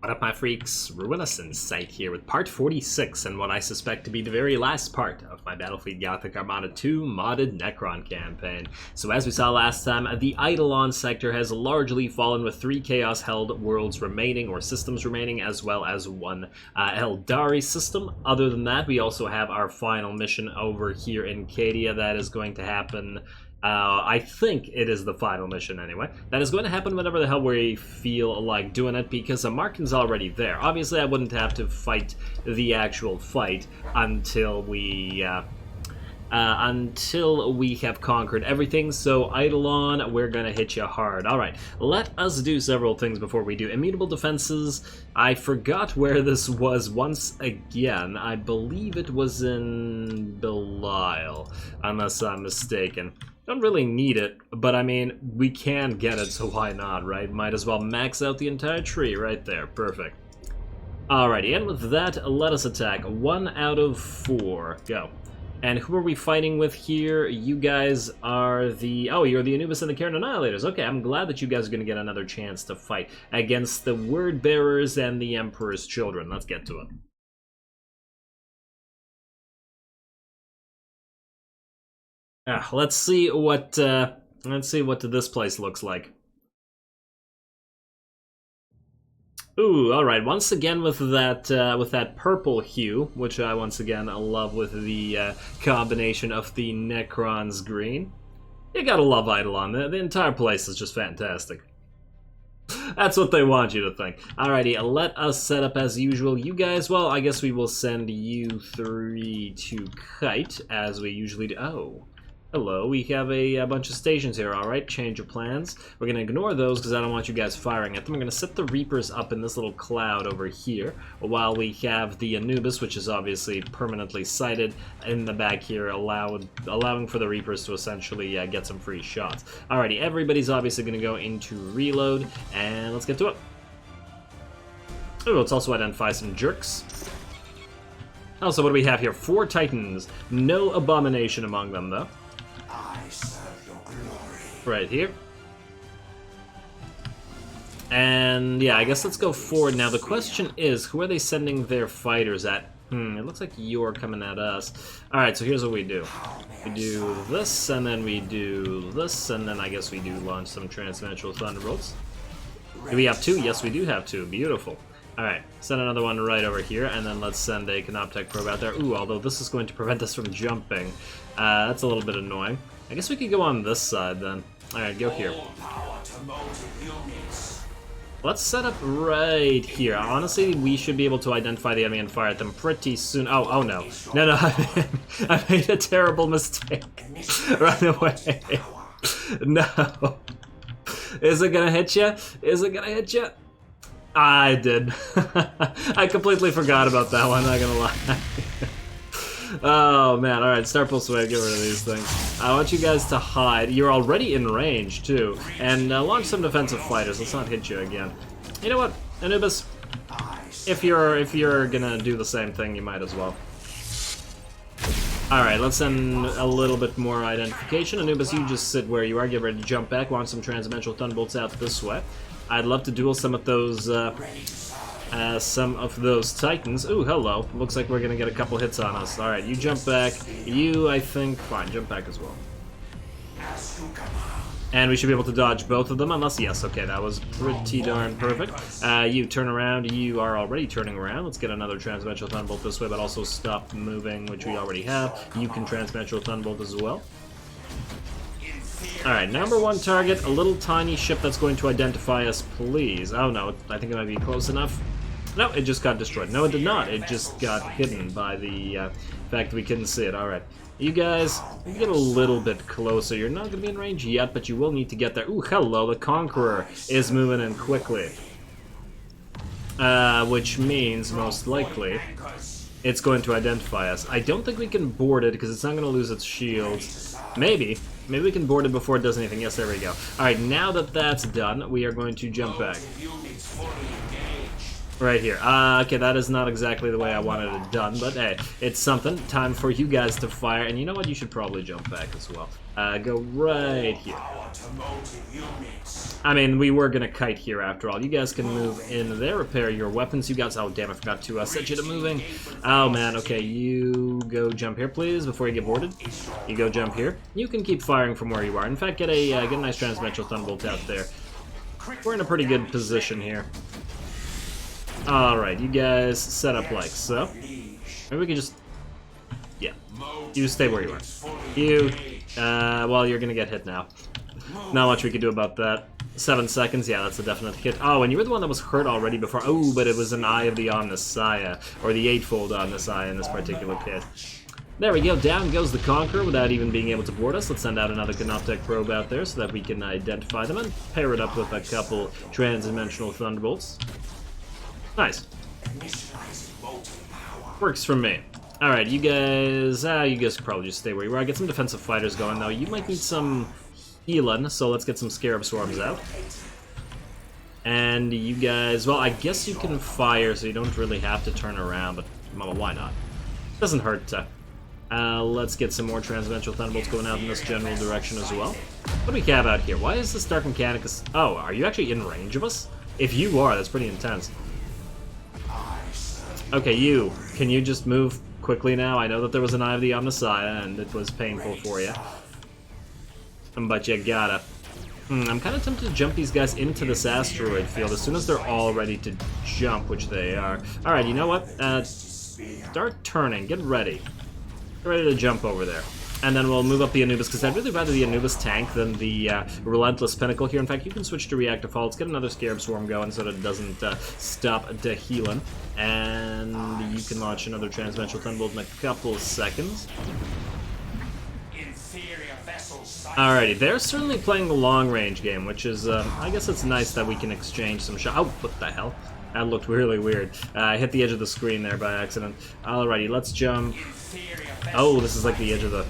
What up, my freaks? Ruinous Sight here with part 46 and what I suspect to be the very last part of my Battlefleet Gothic Armada 2 modded Necron campaign. So as we saw last time, the Idolon sector has largely fallen with 3 Chaos-held worlds remaining, or systems remaining, as well as 1 Eldari system. Other than that, we also have our final mission over here in Cadia that is going to happen. I think it is the final mission anyway. That is going to happen whenever the hell we feel like doing it, because Markin's already there. Obviously, I wouldn't have to fight the actual fight until we have conquered everything. So Idolon, we're gonna hit you hard. Alright, let us do several things before we do. Immutable defenses, I forgot where this was once again. I believe it was in Belial, unless I'm mistaken. Don't really need it, but I mean, we can get it, so why not, right? Might as well max out the entire tree right there. Perfect. Alrighty, and with that, let us attack. 1 out of 4. Go. And who are we fighting with here? You guys are the... Oh, you're the Anubis and the Karen Annihilators. Okay, I'm glad that you guys are going to get another chance to fight against the Word Bearers and the Emperor's Children. Let's get to it. Let's see what this place looks like. Ooh, all right. Once again with that purple hue, which I once again love with the combination of the Necron's green. You gotta love Idolon. The entire place is just fantastic. That's what they want you to think. Alrighty, let us set up as usual. You guys, well, I guess we will send you 3 to Kite, as we usually do. Oh. Hello, we have a bunch of stations here, alright, change of plans. We're going to ignore those because I don't want you guys firing at them. We're going to set the Reapers up in this little cloud over here, while we have the Anubis, which is obviously permanently sighted in the back here, allowing for the Reapers to essentially get some free shots. Alrighty, everybody's obviously going to go into reload, and let's get to it. Oh, let's also identify some jerks. Also, what do we have here? 4 Titans. No Abomination among them, though. Right here. And yeah, I guess let's go forward. Now the question is, who are they sending their fighters at? It looks like you're coming at us. Alright, so here's what we do. We do this, and then we do this, and then I guess we do launch some Transdimensional Thunderbolts. Do we have 2? Yes, we do have 2. Beautiful. Alright, send another one right over here, and then let's send a Canoptech probe out there. Ooh, although this is going to prevent us from jumping. That's a little bit annoying. I guess we could go on this side then. Alright, go here. Let's set up right here. Honestly, we should be able to identify the enemy and fire at them pretty soon. Oh no. No, I made a terrible mistake. Run away. No. Is it gonna hit you? Is it gonna hit you? I did. I completely forgot about that one, not gonna lie. Oh man, alright, Star Pulse away, get rid of these things. I want you guys to hide. You're already in range, too. And launch some defensive fighters, let's not hit you again. You know what, Anubis? If you're gonna do the same thing, you might as well. Alright, let's send a little bit more identification. Anubis, you just sit where you are, get ready to jump back, launch some Transdimensional Thunderbolts out this way. I'd love to duel some of those Titans. Ooh, hello. Looks like we're gonna get a couple hits on us. Alright, you jump back. You, I think... Fine, jump back as well. And we should be able to dodge both of them, unless... Yes, okay, that was pretty darn perfect. You turn around. You are already turning around. Let's get another Transdimensional Thunderbolt this way, but also stop moving, which we already have. You can Transdimensional Thunderbolt as well. Alright, number 1 target, a little tiny ship that's going to identify us, please. Oh no, I think it might be close enough. No, it just got destroyed. No, it did not. It just got hidden by the fact that we couldn't see it. Alright, you guys, you get a little bit closer. You're not going to be in range yet, but you will need to get there. Ooh, hello, the Conqueror is moving in quickly. Which means, most likely, it's going to identify us. I don't think we can board it, because it's not going to lose its shields. Maybe we can board it before it does anything. Yes, there we go. Alright, now that that's done, we are going to jump back. Right here. Okay, that is not exactly the way I wanted it done, but hey, it's something. Time for you guys to fire, and you know what? You should probably jump back as well. Go right here. I mean, we were gonna kite here after all. You guys can move in there, repair your weapons. You guys, oh damn, I forgot to set you to moving. Oh man, okay, you go jump here, please, before you get boarded. You go jump here. You can keep firing from where you are. In fact, get a nice transdimensional thunderbolt out there. We're in a pretty good position here. Alright, you guys set up like so. Maybe we can just... Yeah. You stay where you are. You... well, you're gonna get hit now. Not much we can do about that. 7 seconds, yeah, that's a definite hit. Oh, and you were the one that was hurt already before. Oh, but it was an Eye of the Omnissiah, or the Eightfold Omnissiah in this particular case. There we go, down goes the Conqueror without even being able to board us. Let's send out another Canoptech probe out there so that we can identify them and pair it up with a couple transdimensional Thunderbolts. Nice. Works for me. Alright, you guys could probably just stay where you are. Get some defensive fighters going, though. You might need some healing, so let's get some Scarab Swarms out. And you guys, well, I guess you can fire, so you don't really have to turn around, but well, why not? Doesn't hurt to. Let's get some more Transdimensional Thunderbolts going out in this general direction as well. What do we have out here? Why is this Dark Mechanicus... Oh, are you actually in range of us? If you are, that's pretty intense. Okay, you. Can you just move quickly now? I know that there was an Eye of the Omnissiah, and it was painful for you. But you gotta. I'm kind of tempted to jump these guys into this asteroid field as soon as they're all ready to jump, which they are. Alright, you know what? Start turning. Get ready. Get ready to jump over there. And then we'll move up the Anubis, because I'd really rather the Anubis tank than the Relentless Pinnacle here. In fact, you can switch to Reactive Fall. Let's get another Scarab Swarm going so that it doesn't stop the healing. And you can launch another Transdimensional Thunderbolt in a couple of seconds. Alrighty, they're certainly playing the long-range game, which is, I guess it's nice that we can exchange some shots. Oh, what the hell? That looked really weird. I hit the edge of the screen there by accident. Alrighty, let's jump. Oh, this is like the edge of the...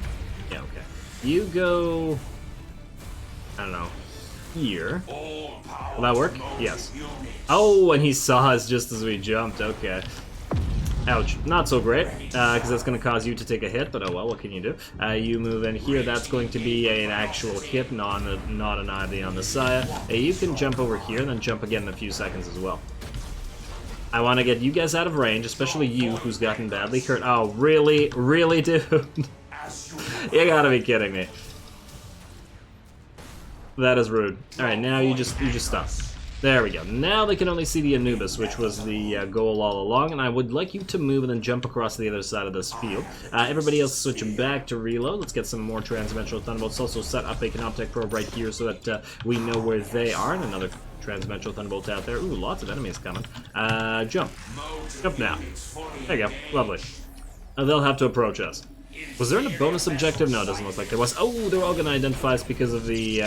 Yeah, okay. You go... I don't know. Here. Will that work? Yes. Oh, and he saw us just as we jumped. Okay. Ouch. Not so great, because that's going to cause you to take a hit, but oh well, what can you do? You move in here, that's going to be an actual hit, not an Eye of the Omnissiah. You can jump over here, and then jump again in a few seconds as well. I want to get you guys out of range, especially you, who's gotten badly hurt. Oh, really? Really, dude? You gotta be kidding me. That is rude. Alright, now you just stop. There we go. Now they can only see the Anubis, which was the goal all along, and I would like you to move and then jump across to the other side of this field. Everybody else switching back to reload. Let's get some more Transdimensional Thunderbolts. Also set up a Canoptech probe right here so that we know where they are, and another Transdimensional Thunderbolt out there. Ooh, lots of enemies coming. Jump. Jump now. There you go. Lovely. They'll have to approach us. Was there a bonus objective? No, it doesn't look like there was. Oh, they're all going to identify us because of the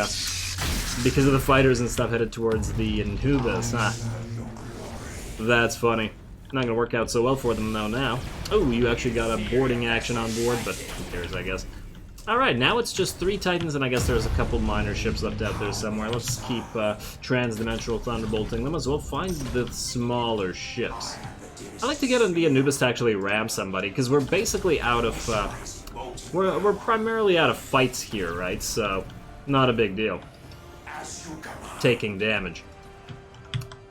fighters and stuff headed towards the Anubis. That's funny. Not going to work out so well for them though now. Oh, you actually got a boarding action on board, but who cares, I guess. Alright, now it's just 3 Titans, and I guess there's a couple minor ships left out there somewhere. Let's keep Transdimensional Thunderbolting them as well. Find the smaller ships. I like to get on the Anubis to actually ram somebody, because we're basically out of... we're primarily out of fights here, right? So, not a big deal. Taking damage.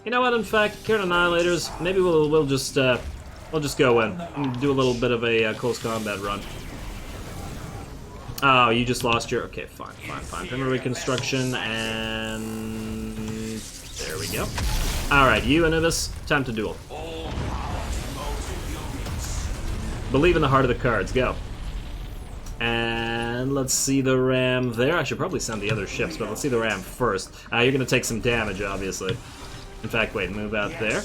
You know what, in fact, Karen Annihilators, maybe we'll just go in and do a little bit of a close combat run. Oh, you just lost your... Okay, fine. Primary reconstruction, and... There we go. Alright, you, Anubis, time to duel. Believe in the heart of the cards, go. And let's see the ram there. I should probably send the other ships, but let's see the ram first. You're going to take some damage, obviously. In fact, wait, move out there.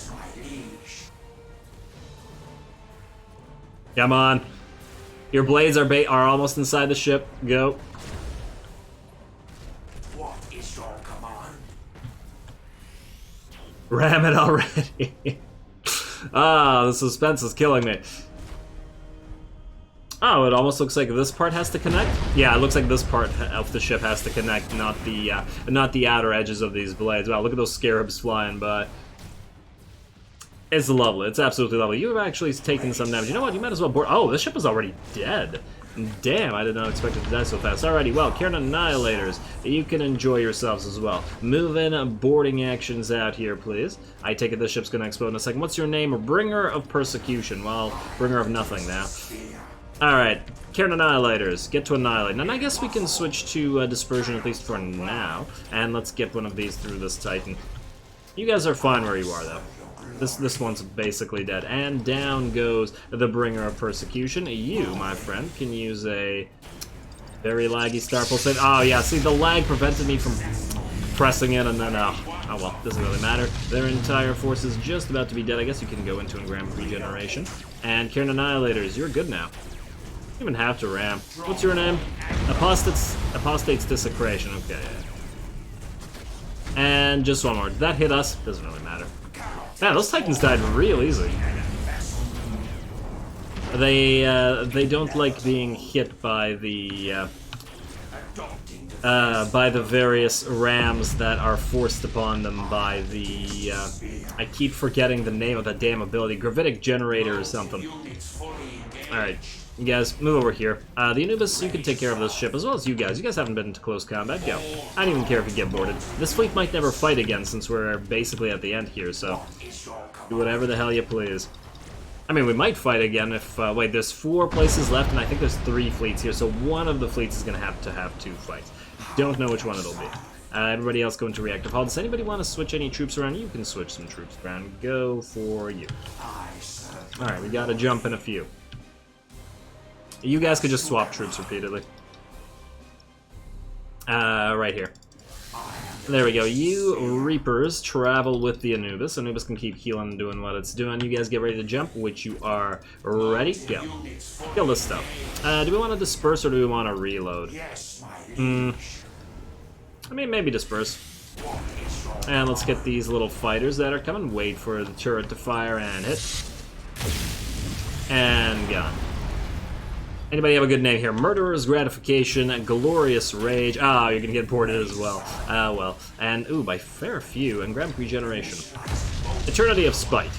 Come on. Your blades are almost inside the ship. Go. What is your command? Ram it already. Ah, the suspense is killing me. Oh, it almost looks like this part has to connect? Yeah, it looks like this part of the ship has to connect, not the outer edges of these blades. Wow, look at those scarabs flying by. It's lovely. It's absolutely lovely. You have actually taken some damage. You know what? You might as well board... Oh, this ship is already dead. Damn, I did not expect it to die so fast. Alrighty, well, Cairn Annihilators, you can enjoy yourselves as well. Move in boarding actions out here, please. I take it this ship's going to explode in a second. What's your name? Bringer of Persecution. Well, Bringer of Nothing now. Alright, Cairn Annihilators, get to annihilate. And I guess we can switch to Dispersion at least for now. And let's get one of these through this Titan. You guys are fine where you are, though. This one's basically dead. And down goes the Bringer of Persecution. You, my friend, can use a very laggy Star Pulse. Oh, yeah, see, the lag prevented me from pressing it, and then, oh well, doesn't really matter. Their entire force is just about to be dead. I guess you can go into and ram regeneration. And Cairn Annihilators, you're good now. You don't even have to ram. What's your name? Apostate's Desecration. Okay, yeah. And just one more. Did that hit us? Doesn't really matter. Man, those Titans died real easy. They don't like being hit by the various rams that are forced upon them by the I keep forgetting the name of that damn ability, Gravitic Generator or something. Alright, you guys, move over here. The Anubis, you can take care of this ship, as well as you guys. You guys haven't been into close combat, go. I don't even care if you get boarded. This fleet might never fight again, since we're basically at the end here, so do whatever the hell you please. I mean, we might fight again if, wait, there's 4 places left, and I think there's 3 fleets here, so one of the fleets is going to have 2 fights. Don't know which one it'll be. Everybody else go into reactive hull. Does anybody want to switch any troops around? You can switch some troops around. Go for you. Alright, we gotta jump in a few. You guys could just swap troops repeatedly. Right here. There we go. You Reapers travel with the Anubis. Anubis can keep healing and doing what it's doing. You guys get ready to jump, which you are ready. Go. Kill this stuff. Do we want to disperse or do we want to reload? I mean, maybe disperse. And let's get these little fighters that are coming. Wait for the turret to fire and hit. And gone. Anybody have a good name here? Murderer's Gratification, Glorious Rage. Ah, you're gonna get boarded as well. Ah, well. And, ooh, by fair few, and grab Regeneration. Eternity of Spite.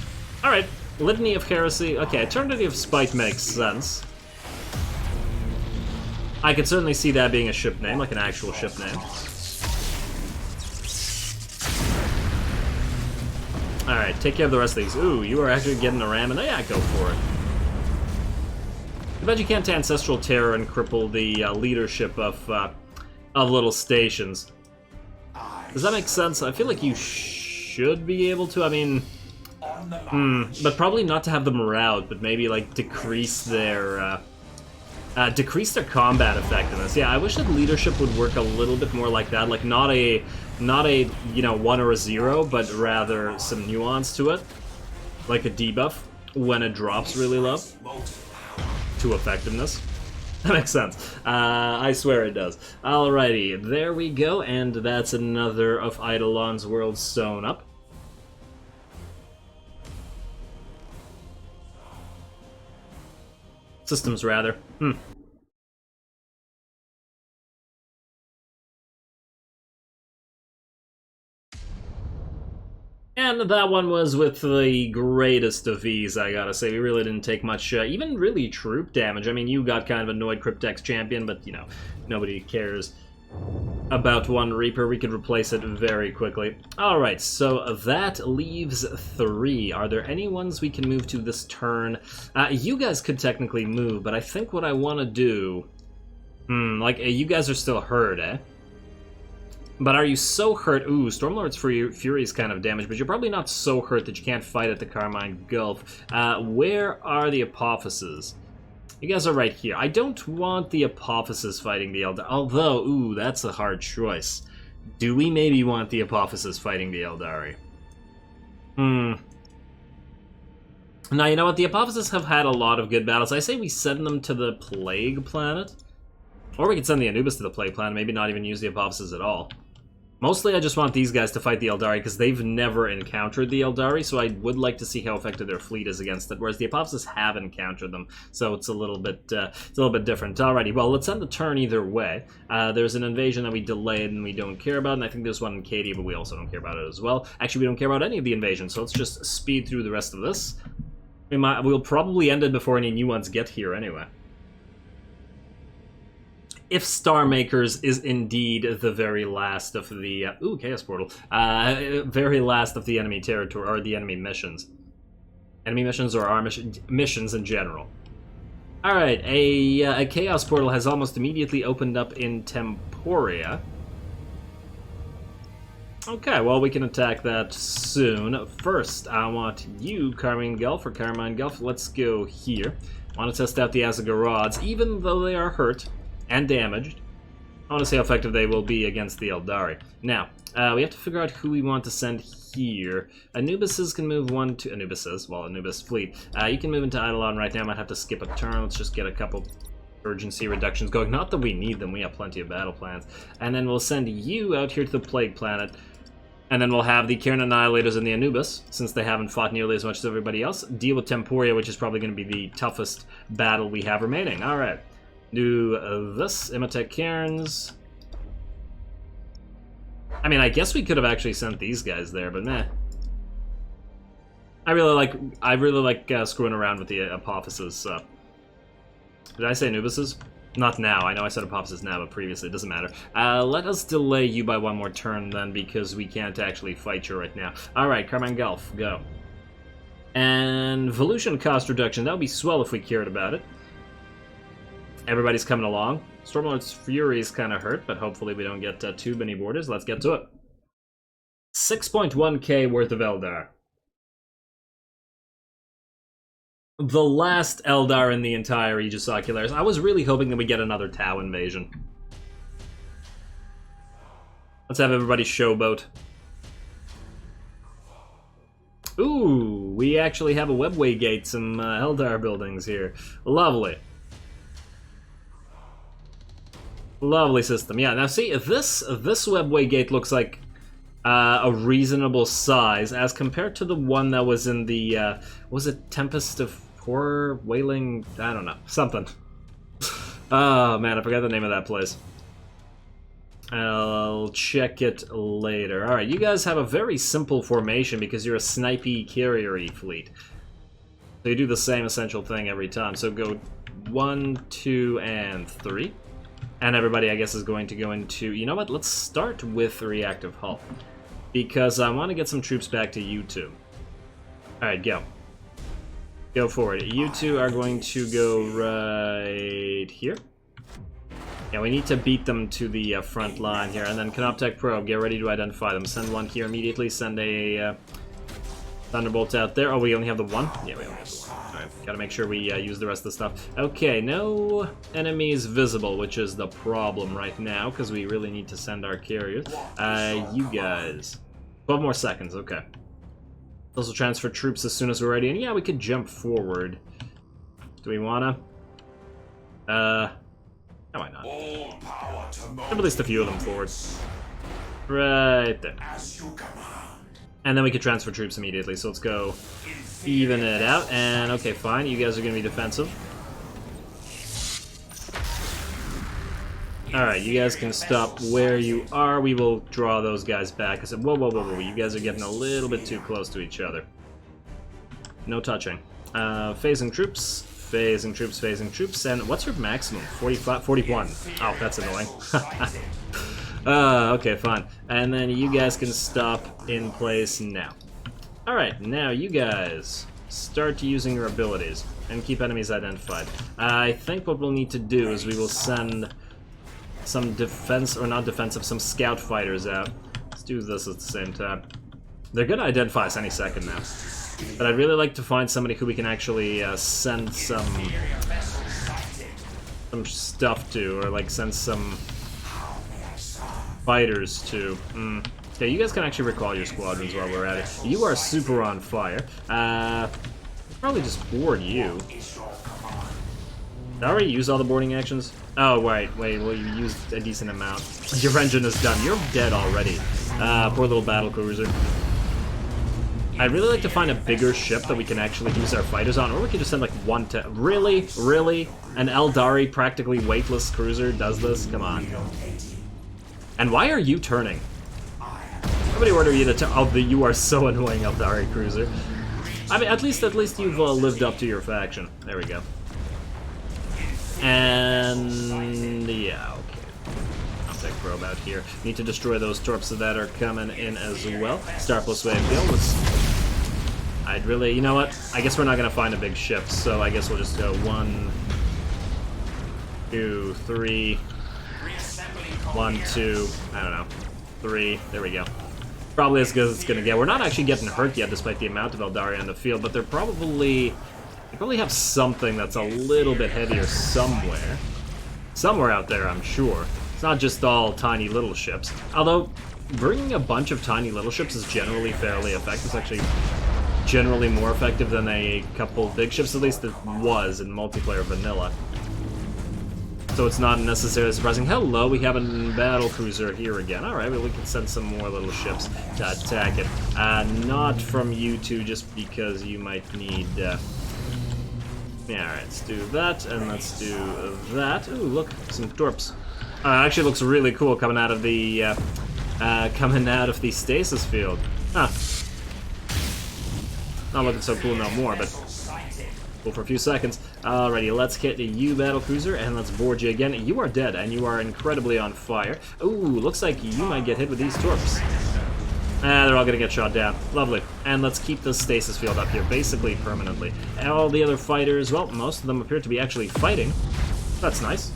Alright, Litany of Heresy. Okay, Eternity of Spite makes sense. I could certainly see that being a ship name, like an actual ship name. Alright, take care of the rest of these. Ooh, you are actually getting a ram, and yeah, go for it. I bet you can't Ancestral Terror and cripple the leadership of little stations. Does that make sense? I feel like you should be able to. I mean, but probably not to have them routed, but maybe like decrease their combat effectiveness. Yeah, I wish that leadership would work a little bit more like that, like not a you know 1 or a 0, but rather some nuance to it, like a debuff when it drops really low. To effectiveness. That makes sense. I swear it does. Alrighty, there we go, and that's another of Idolon's worlds sewn up. Systems, rather. And that one was with the greatest of ease, I gotta say. We really didn't take much, even really troop damage. I mean, you got kind of annoyed Cryptex champion, but, you know, nobody cares about one Reaper. We could replace it very quickly. Alright, so that leaves 3. Are there any ones we can move to this turn? You guys could technically move, but I think what I want to do... like, you guys are still hurt, eh? But are you so hurt? Ooh, Stormlord's Fury is kind of damaged, but you're probably not so hurt that you can't fight at the Carmine Gulf. Where are the Apophyses? You guys are right here. I don't want the Apophyses fighting the Eldari. Although, ooh, that's a hard choice. Do we maybe want the Apophyses fighting the Eldari? Now, you know what? The Apophyses have had a lot of good battles. I say we send them to the Plague Planet. Or we could send the Anubis to the Plague Planet, maybe not even use the Apophyses at all. Mostly I just want these guys to fight the Eldari, because they've never encountered the Eldari, so I would like to see how effective their fleet is against it, whereas the Apophysis have encountered them, so it's a little bit different. Alrighty, well, let's end the turn either way. There's an invasion that we delayed and we don't care about, and I think there's one in Cadia, but we also don't care about it as well. Actually, we don't care about any of the invasions, so let's just speed through the rest of this. We'll probably end it before any new ones get here anyway. If Star Makers is indeed the very last of the Chaos Portal, very last of the enemy territory or the enemy missions, or our missions in general. All right, a Chaos Portal has almost immediately opened up in Temporia. Okay, well, we can attack that soon. First, I want you, Carmine Gulf. Let's go here. I want to test out the Azagorods, even though they are hurt and damaged. I want to see how effective they will be against the Eldari. Now, we have to figure out who we want to send here. Anubises can move Anubis fleet. You can move into Idolon right now. I might have to skip a turn. Let's just get a couple urgency reductions going. Not that we need them. We have plenty of battle plans. And then we'll send you out here to the Plague Planet. And then we'll have the Cairn Annihilators and the Anubis, since they haven't fought nearly as much as everybody else, deal with Temporia, which is probably going to be the toughest battle we have remaining. Alright. Do this, Imatech Cairns. I mean, I guess we could have actually sent these guys there, but meh. I really like screwing around with the Apophyses. Did I say Anubises? Not now. I know I said Apophyses now, but previously. It doesn't matter. Let us delay you by one more turn then, because we can't actually fight you right now. Alright, Carmine Gulf, go. And Volution cost reduction. That would be swell if we cared about it. Everybody's coming along. Stormlord's Fury is kind of hurt, but hopefully we don't get too many borders. Let's get to it. 6.1k worth of Eldar. The last Eldar in the entire Aegis Ocularis. I was really hoping that we get another Tau invasion. Let's have everybody showboat. Ooh, we actually have a webway gate, some Eldar buildings here. Lovely. Lovely system. Yeah, now see, this webway gate looks like a reasonable size as compared to the one that was in the, was it Tempest of Horror? Wailing? I don't know. Something. Oh, man, I forgot the name of that place. I'll check it later. Alright, you guys have a very simple formation because you're a snipey carrier-y fleet. So you do the same essential thing every time. So go 1, 2, and 3. And everybody, I guess, is going to go into... You know what? Let's start with reactive hull. Because I want to get some troops back to you two. Alright, go. Go forward. You two are going to go right here. Yeah, we need to beat them to the front line here. And then Canoptech Probe, get ready to identify them. Send one here immediately. Send a Thunderbolt out there. Oh, we only have the one? Yeah, we only have the one. Alright, gotta make sure we use the rest of the stuff. Okay, no enemies visible, which is the problem right now, because we really need to send our carriers. You guys. 12 more seconds, okay. Also transfer troops as soon as we're ready, and yeah, we could jump forward. Do we wanna? No, why not? At least a few of them forward. Right there. And then we could transfer troops immediately, so let's go even it out. And okay, fine, you guys are going to be defensive. Alright, you guys can stop where you are. We will draw those guys back. I said, whoa, whoa, whoa, whoa, you guys are getting a little bit too close to each other. No touching. Phasing troops, phasing troops, phasing troops. And what's your maximum? 41. Oh, that's annoying. Okay, fine. And then you guys can stop in place now. Alright, now you guys start using your abilities and keep enemies identified. I think what we'll need to do is we will send some defense, or not defensive, some scout fighters out. Let's do this at the same time. They're gonna identify us any second now. But I'd really like to find somebody who we can actually send some stuff to, or like send some fighters to. Okay, you guys can actually recall your squadrons while we're at it. You are super on fire. Probably just board you. Did I already use all the boarding actions? Oh, wait, well, you used a decent amount. Your engine is done. You're dead already. Poor little battlecruiser. I'd really like to find a bigger ship that we can actually use our fighters on, or we could just send like one to... Really? Really? An Eldari practically weightless cruiser does this? Come on. And why are you turning? Nobody ordered you to turn. Oh, you are so annoying, Eldari cruiser. I mean, at least you've lived up to your faction. There we go. And... yeah, okay. Tech probe out here. Need to destroy those torps that are coming in as well. Star plus wave go. I'd really, you know what? I guess we're not gonna find a big ship, so I guess we'll just go 1, 2, 3, 1, 2, I don't know, 3. There we go. Probably as good as it's gonna get. We're not actually getting hurt yet, despite the amount of Eldari on the field, but they probably have something that's a little bit heavier somewhere. Somewhere out there, I'm sure. It's not just all tiny little ships. Although, bringing a bunch of tiny little ships is generally fairly effective. It's actually generally more effective than a couple big ships, at least it was in multiplayer vanilla. So it's not necessarily surprising. Hello, we have a battle cruiser here again. Alright, well, we can send some more little ships to attack it. Not from you two, just because you might need... Yeah, alright, let's do that, and let's do that. Ooh, look, some torps. Actually looks really cool coming out of the stasis field. Huh. Not looking so cool no more, but cool for a few seconds. Alrighty, let's hit you, battlecruiser, and let's board you again. You are dead, and you are incredibly on fire. Ooh, looks like you might get hit with these torps. They're all gonna get shot down. Lovely. And let's keep the stasis field up here, basically permanently. And all the other fighters, well, most of them appear to be actually fighting. That's nice.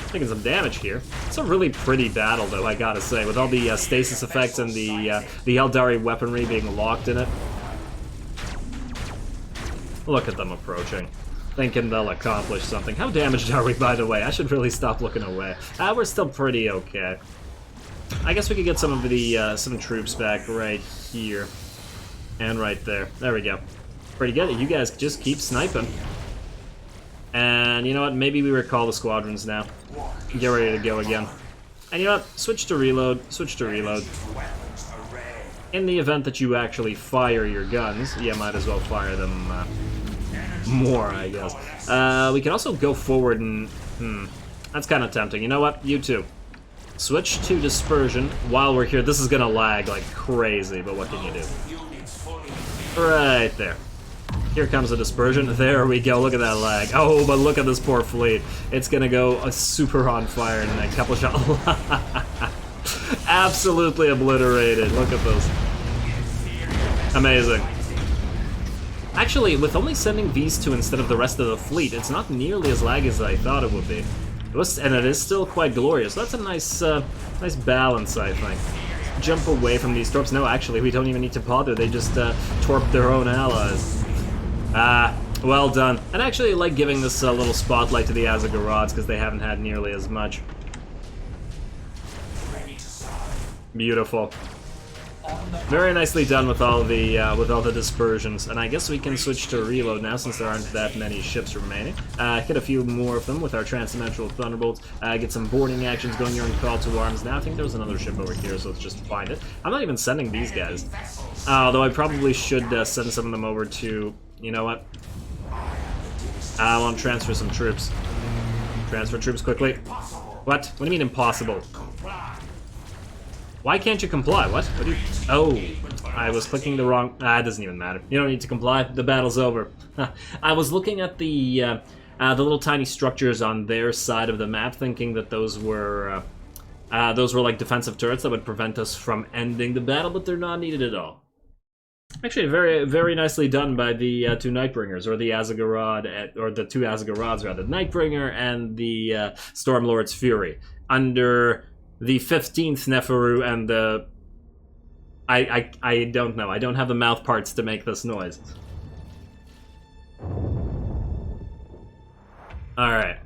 Taking some damage here. It's a really pretty battle, though, I gotta say, with all the stasis effects and the Eldari weaponry being locked in it. Look at them approaching, thinking they'll accomplish something. How damaged are we, by the way? I should really stop looking away. We're still pretty okay. I guess we could get some of the some troops back right here and right there. There we go. Pretty good. You guys just keep sniping. And you know what? Maybe we recall the squadrons now. Get ready to go again. And you know what? Switch to reload. Switch to reload. In the event that you actually fire your guns, you might as well fire them more, I guess. We can also go forward and... that's kind of tempting. You know what? You two. Switch to dispersion while we're here. This is gonna lag like crazy, but what can you do? Right there. Here comes the dispersion. There we go. Look at that lag. Oh, but look at this poor fleet. It's gonna go super on fire in a couple shots. Absolutely obliterated. Look at this. Amazing. Actually, with only sending these two instead of the rest of the fleet, it's not nearly as laggy as I thought it would be. And it is still quite glorious. That's a nice, nice balance, I think. Jump away from these torps. No, actually, we don't even need to bother. They just torp their own allies. Well done. And I actually like giving this little spotlight to the Azagorods because they haven't had nearly as much. Beautiful. Very nicely done with all the dispersions, and I guess we can switch to reload now since there aren't that many ships remaining. Hit a few more of them with our transdimensional thunderbolts. Get some boarding actions going here and call to arms. Now I think there was another ship over here, so let's just find it. I'm not even sending these guys, although I probably should send some of them over to. You know what? I want to transfer some troops. Transfer troops quickly. What? What do you mean impossible? Why can't you comply? What? What do you... Oh, I was clicking the wrong... it doesn't even matter. You don't need to comply. The battle's over. I was looking at the little tiny structures on their side of the map, thinking that those were like defensive turrets that would prevent us from ending the battle, but they're not needed at all. Actually, very, very nicely done by the two Nightbringers, or the Azagorod, or the two Azagorods rather, the Nightbringer and the Stormlord's Fury, under the 15th Neferu and the... I don't know. I don't have the mouth parts to make this noise. Alright.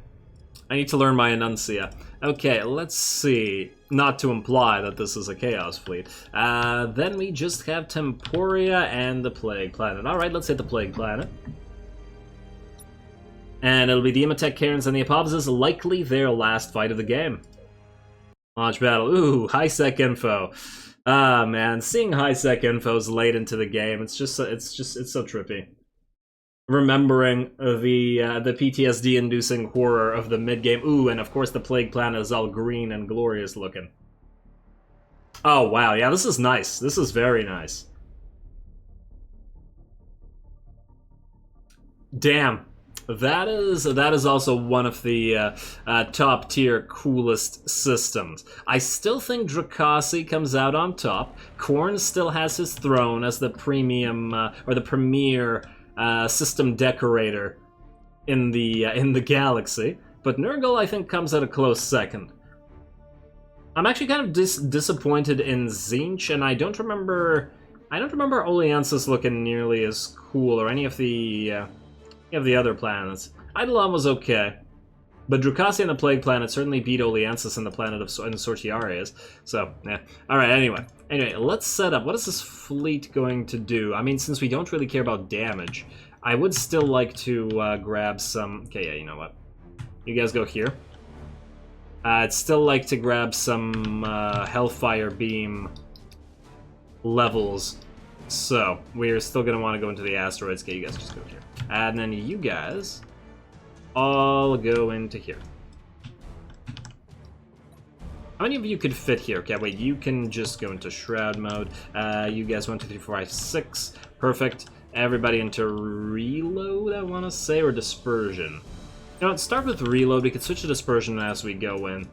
I need to learn my enuncia. Okay, let's see. Not to imply that this is a Chaos Fleet. Then we just have Temporia and the Plague Planet. Alright, let's hit the Plague Planet. And it'll be the Imatech Cairns and the Apophysis, likely their last fight of the game. Launch battle. Ooh, high-sec info. Ah, man, seeing high-sec infos late into the game, it's so trippy. Remembering the PTSD-inducing horror of the mid-game. Ooh, and of course the Plague Planet is all green and glorious looking. Oh, wow, yeah, this is nice. This is very nice. Damn. That is also one of the top tier coolest systems. I still think Drakasi comes out on top. Khorne still has his throne as the premium or the premier system decorator in the galaxy, but Nurgle I think comes at a close second. I'm actually kind of disappointed in Tzeentch, and I don't remember Oleansis looking nearly as cool or any of the other planets. Idolon was okay, but Drakasi and the Plague Planet certainly beat Oleansis and the planet of Sortiares. So, yeah. Alright, anyway, let's set up. What is this fleet going to do? I mean, since we don't really care about damage, I would still like to grab some... Okay, yeah, you know what? You guys go here. I'd still like to grab some Hellfire beam levels. So, we're still going to want to go into the asteroids. Okay, you guys just go here. And then you guys all go into here. How many of you could fit here? Okay, wait, you can just go into Shroud mode. You guys 1, 2, 3, 4, 5, 6. Perfect. Everybody into Reload, I want to say, or Dispersion. You know what, start with Reload. We can switch to Dispersion as we go in.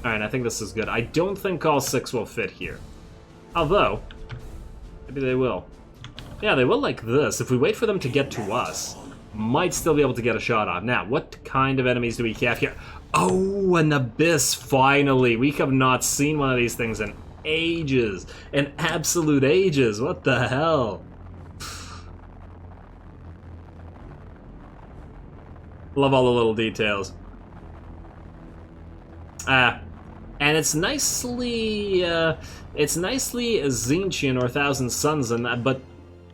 Alright, I think this is good. I don't think all 6 will fit here. Although, maybe they will. Yeah, they will like this. If we wait for them to get to us, might still be able to get a shot on. Now, what kind of enemies do we have here? Oh, an Abyss, finally! We have not seen one of these things in ages. In absolute ages. What the hell? Love all the little details. And it's nicely Tzeentchian or Thousand Suns and that, but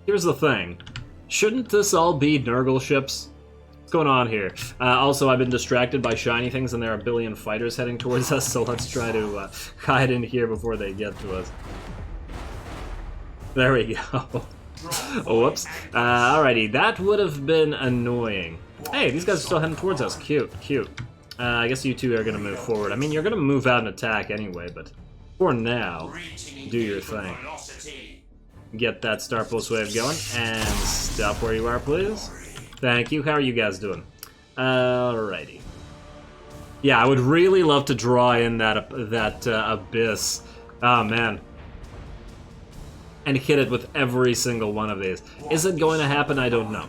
here's the thing. Shouldn't this all be Nurgle ships? What's going on here? Also, I've been distracted by shiny things and there are a billion fighters heading towards us, so let's try to hide in here before they get to us. There we go. Oh, whoops. Alrighty, that would have been annoying. Hey, these guys are still heading towards us. Cute, cute. I guess you two are going to move forward. I mean, you're going to move out and attack anyway, but for now, do your thing. Get that Star Pulse wave going, and stop where you are, please. Thank you. How are you guys doing? Alrighty. Yeah, I would really love to draw in that Abyss. Oh, man. And hit it with every single one of these. Is it going to happen? I don't know.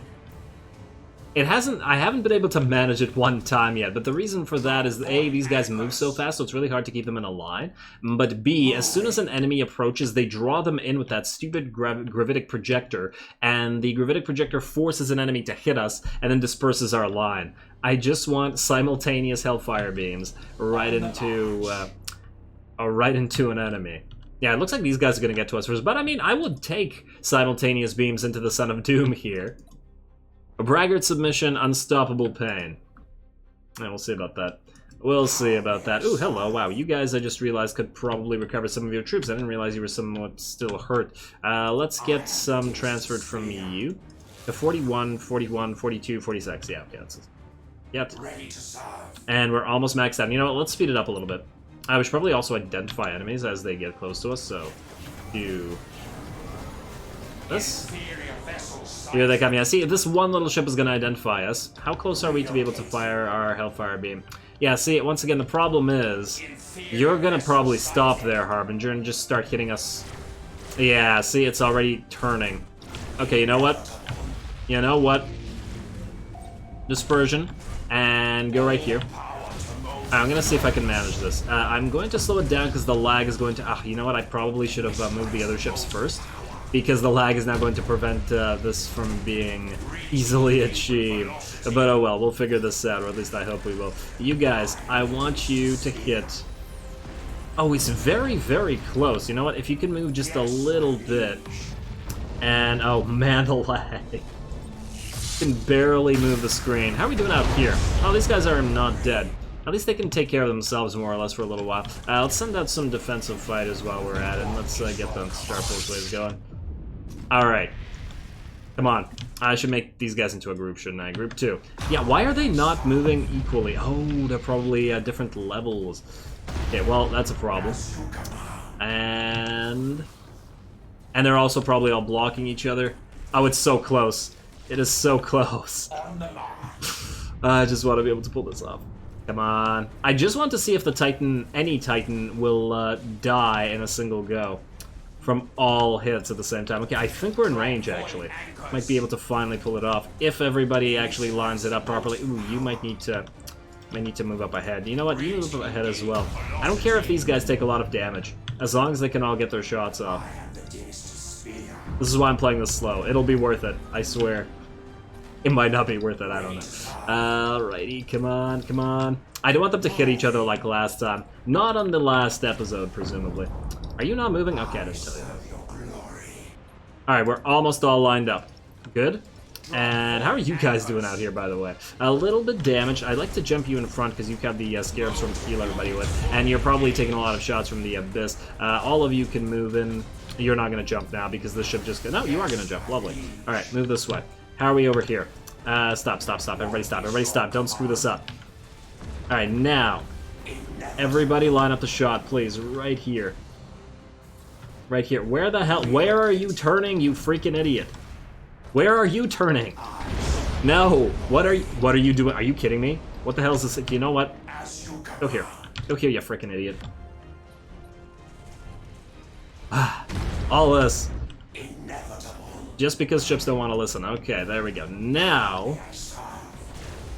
It hasn't. I haven't been able to manage it one time yet, but the reason for that is A, these guys move so fast, so it's really hard to keep them in a line, but B, as soon as an enemy approaches, they draw them in with that stupid gravitic projector, and the gravitic projector forces an enemy to hit us, and then disperses our line. I just want simultaneous Hellfire beams right into an enemy. Yeah, it looks like these guys are going to get to us first, but I mean, I would take simultaneous beams into the Son of Doom here. A braggart submission, unstoppable pain. And we'll see about that. We'll see about that. Ooh, hello, wow, you guys, I just realized, could probably recover some of your troops. I didn't realize you were somewhat still hurt. Let's get some transferred from you. The 41, 41, 42, 46. Yeah, okay, that's it. Yep. Ready to serve. And we're almost maxed out. You know what, let's speed it up a little bit. We should probably also identify enemies as they get close to us, so do this. Here they come. Yeah, see, this one little ship is going to identify us. How close are we to be able to fire our Hellfire beam? Yeah, see, once again, the problem is you're going to probably stop there, Harbinger, and just start hitting us. Yeah, see, it's already turning. Okay, you know what? You know what? Dispersion. And go right here. I'm going to see if I can manage this. I'm going to slow it down because the lag is going to... you know what? I probably should have moved the other ships first, because the lag is now going to prevent this from being easily achieved. But oh well, we'll figure this out, or at least I hope we will. You guys, I want you to hit... Oh, it's very, very close. You know what? If you can move just a little bit... And, oh man, the lag. You can barely move the screen. How are we doing out here? Oh, these guys are not dead. At least they can take care of themselves more or less for a little while. Let's send out some defensive fighters while we're at it, and let's get the Star Pulse waves going. Alright. Come on. I should make these guys into a group, shouldn't I? Group 2. Yeah, why are they not moving equally? Oh, they're probably at different levels. Okay, well, that's a problem. And they're also probably all blocking each other. Oh, it's so close. It is so close. I just want to be able to pull this off. Come on. I just want to see if the Titan, any Titan, will die in a single go. From all hits at the same time. Okay, I think we're in range, actually. Might be able to finally pull it off. If everybody actually lines it up properly. Ooh, you might need to move up ahead. You know what? You move up ahead as well. I don't care if these guys take a lot of damage. As long as they can all get their shots off. This is why I'm playing this slow. It'll be worth it, I swear. It might not be worth it, I don't know. Alrighty, come on, come on. I don't want them to hit each other like last time. Not on the last episode, presumably. Are you not moving? Okay, I didn't tell you that. Alright, we're almost all lined up. Good. And how are you guys doing out here, by the way? A little bit damaged. I'd like to jump you in front because you have the Scarabs from heal everybody with. And you're probably taking a lot of shots from the Abyss. All of you can move in. You're not going to jump now because this ship just... No, you are going to jump. Lovely. Alright, move this way. How are we over here? Stop. Everybody stop. Everybody stop. Don't screw this up. Alright, now. Everybody line up the shot, please. Right here. Right here. Where the hell? Where are you turning, you freaking idiot? Where are you turning? No. What are you doing? Are you kidding me? What the hell is this? You know what? Go here. Go here, you freaking idiot. All this. Just because ships don't want to listen. Okay, there we go. Now,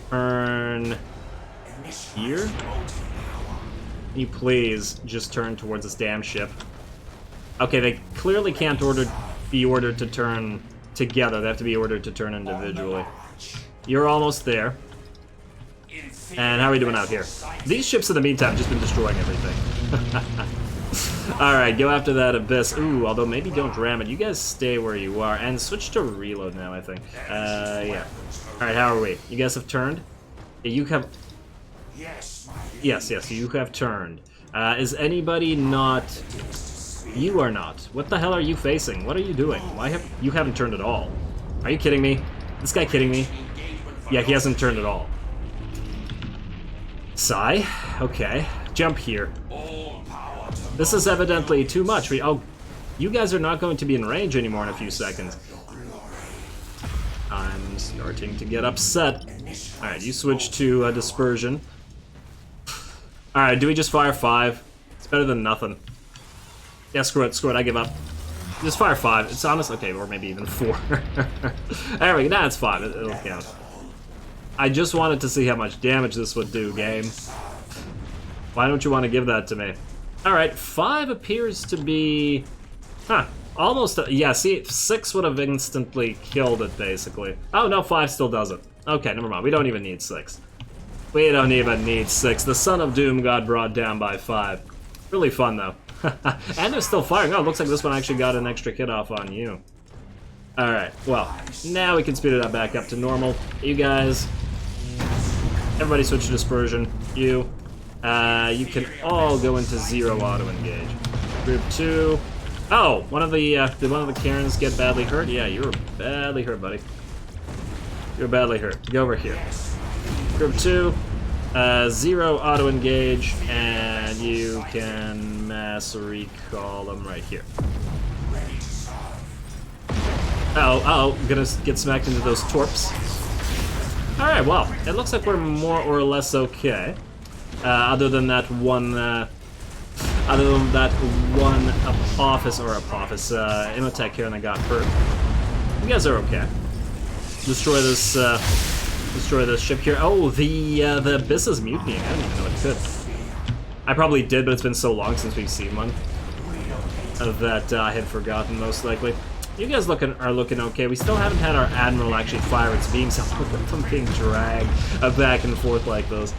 turn here. Can you please just turn towards this damn ship? Okay, they clearly can't be ordered to turn together. They have to be ordered to turn individually. You're almost there. And how are we doing out here? These ships in the meantime have just been destroying everything. Alright, go after that Abyss. Ooh, although maybe don't ram it. You guys stay where you are. And switch to reload now, I think. Yeah. Alright, how are we? You guys have turned? You have... Yes, you have turned. Is anybody not... You are not. What the hell are you facing? What are you doing? Why you haven't turned at all? Are you kidding me? This guy kidding me? Yeah, he hasn't turned at all. Sigh. Okay. Jump here. This is evidently too much. Oh, you guys are not going to be in range anymore in a few seconds. I'm starting to get upset. Alright, you switch to dispersion. Alright, do we just fire 5? It's better than nothing. Yeah, screw it, I give up. Just fire 5. It's honest. Okay, or maybe even 4. There we go. Nah, it's 5. It'll count. I just wanted to see how much damage this would do, game. Why don't you want to give that to me? Alright, 5 appears to be... Huh. Almost... Yeah, see, 6 would have instantly killed it, basically. Oh, no, 5 still doesn't. Okay, never mind. We don't even need 6. We don't even need 6. The Son of Doom got brought down by 5. Really fun, though. And they're still firing. Oh, it looks like this one actually got an extra hit off on you. Alright, well, now we can speed it up back up to normal. You guys, everybody switch to dispersion. You can all go into 0 auto-engage. Group 2. Oh, did one of the Karens get badly hurt? Yeah, you were badly hurt, buddy. You're badly hurt. Go over here. Group 2. 0 auto-engage, and you can mass recall them right here. Oh, gonna get smacked into those torps. Alright, well, it looks like we're more or less okay. Other than that one Apophis, Imhotep here that got hurt. You guys are okay. Destroy this ship here. Oh, the Abyss is mutinying. I didn't even know it could. I probably did, but it's been so long since we've seen one that I had forgotten, most likely. You guys are looking okay. We still haven't had our Admiral actually fire its beams. Look at them being dragged back and forth like those.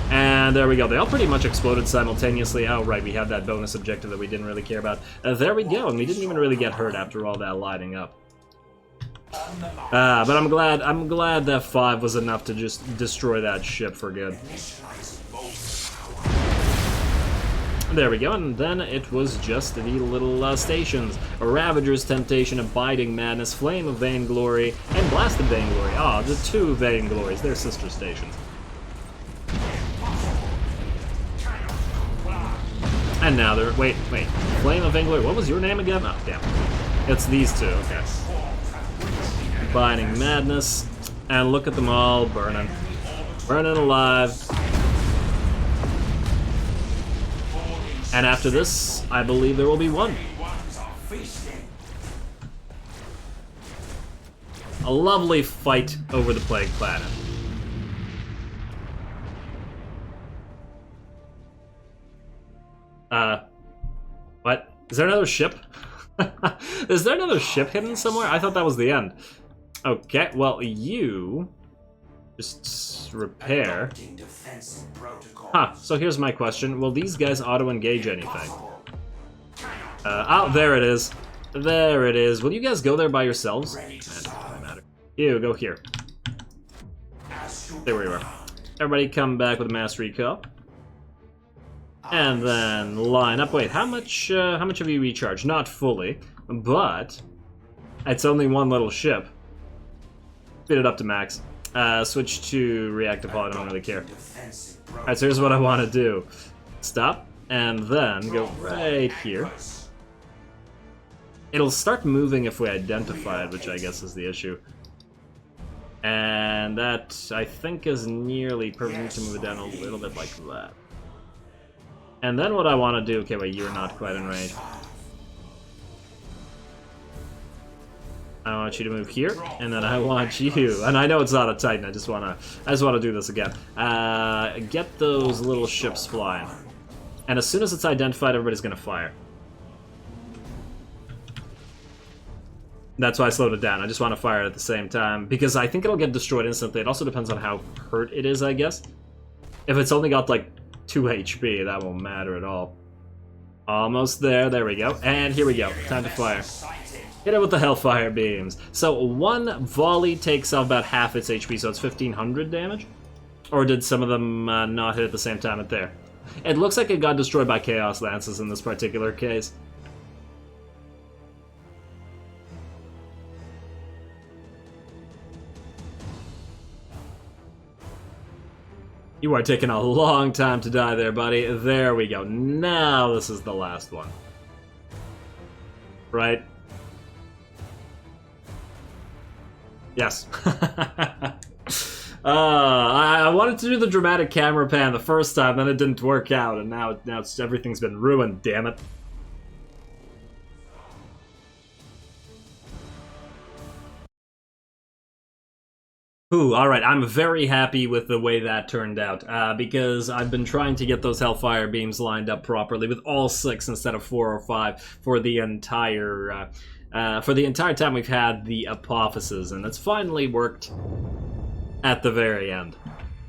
And there we go. They all pretty much exploded simultaneously. Oh, right, we have that bonus objective that we didn't really care about. There we go, and we didn't even really get hurt after all that lighting up. But I'm glad that 5 was enough to just destroy that ship for good. There we go, and then it was just the little stations. A Ravager's Temptation, Abiding Madness, Flame of Vainglory, and Blasted Vainglory. Ah, the 2 Vainglories, they're sister stations. And now they're... Wait. Flame of Vainglory, what was your name again? Oh, damn. It's these 2, okay. Abiding Madness, and look at them all burning. Burning alive. And after this, I believe there will be one. A lovely fight over the Plague Planet. What? Is there another ship? Is there another ship hidden somewhere? I thought that was the end. Okay, well, you... just repair. Huh, so here's my question. Will these guys auto-engage anything? Oh, there it is. There it is. Will you guys go there by yourselves? It doesn't matter. You, go here. There we are. Everybody come back with a mass recall. And then line up. Wait, how much have you recharged? Not fully, but it's only one little ship. Speed it up to max. Switch to reactive hull, I don't really care. Alright, so here's what I want to do. Stop, and then go right here. It'll start moving if we identify it, which I guess is the issue. And that, I think, is nearly perfect to move it down a little bit like that. And then what I want to do... Okay, wait, you're not quite in range. I want you to move here, and then I want you, and I know it's not a Titan, I just wanna do this again. Get those little ships flying. And as soon as it's identified, everybody's gonna fire. That's why I slowed it down. I just want to fire it at the same time, because I think it'll get destroyed instantly. It also depends on how hurt it is, I guess. If it's only got, like, 2 HP, that won't matter at all. Almost there, there we go. And here we go, time to fire. Hit it with the Hellfire beams. So one volley takes off about half its HP, so it's 1500 damage? Or did some of them not hit at the same time at there? It looks like it got destroyed by Chaos Lances in this particular case. You are taking a long time to die there, buddy. There we go. Now this is the last one. Right? Yes. I wanted to do the dramatic camera pan the first time, then it didn't work out, and now everything's been ruined, damn it. Ooh, alright, I'm very happy with the way that turned out, because I've been trying to get those Hellfire beams lined up properly with all 6 instead of 4 or 5 for the entire time we've had the Apophysis, and it's finally worked at the very end.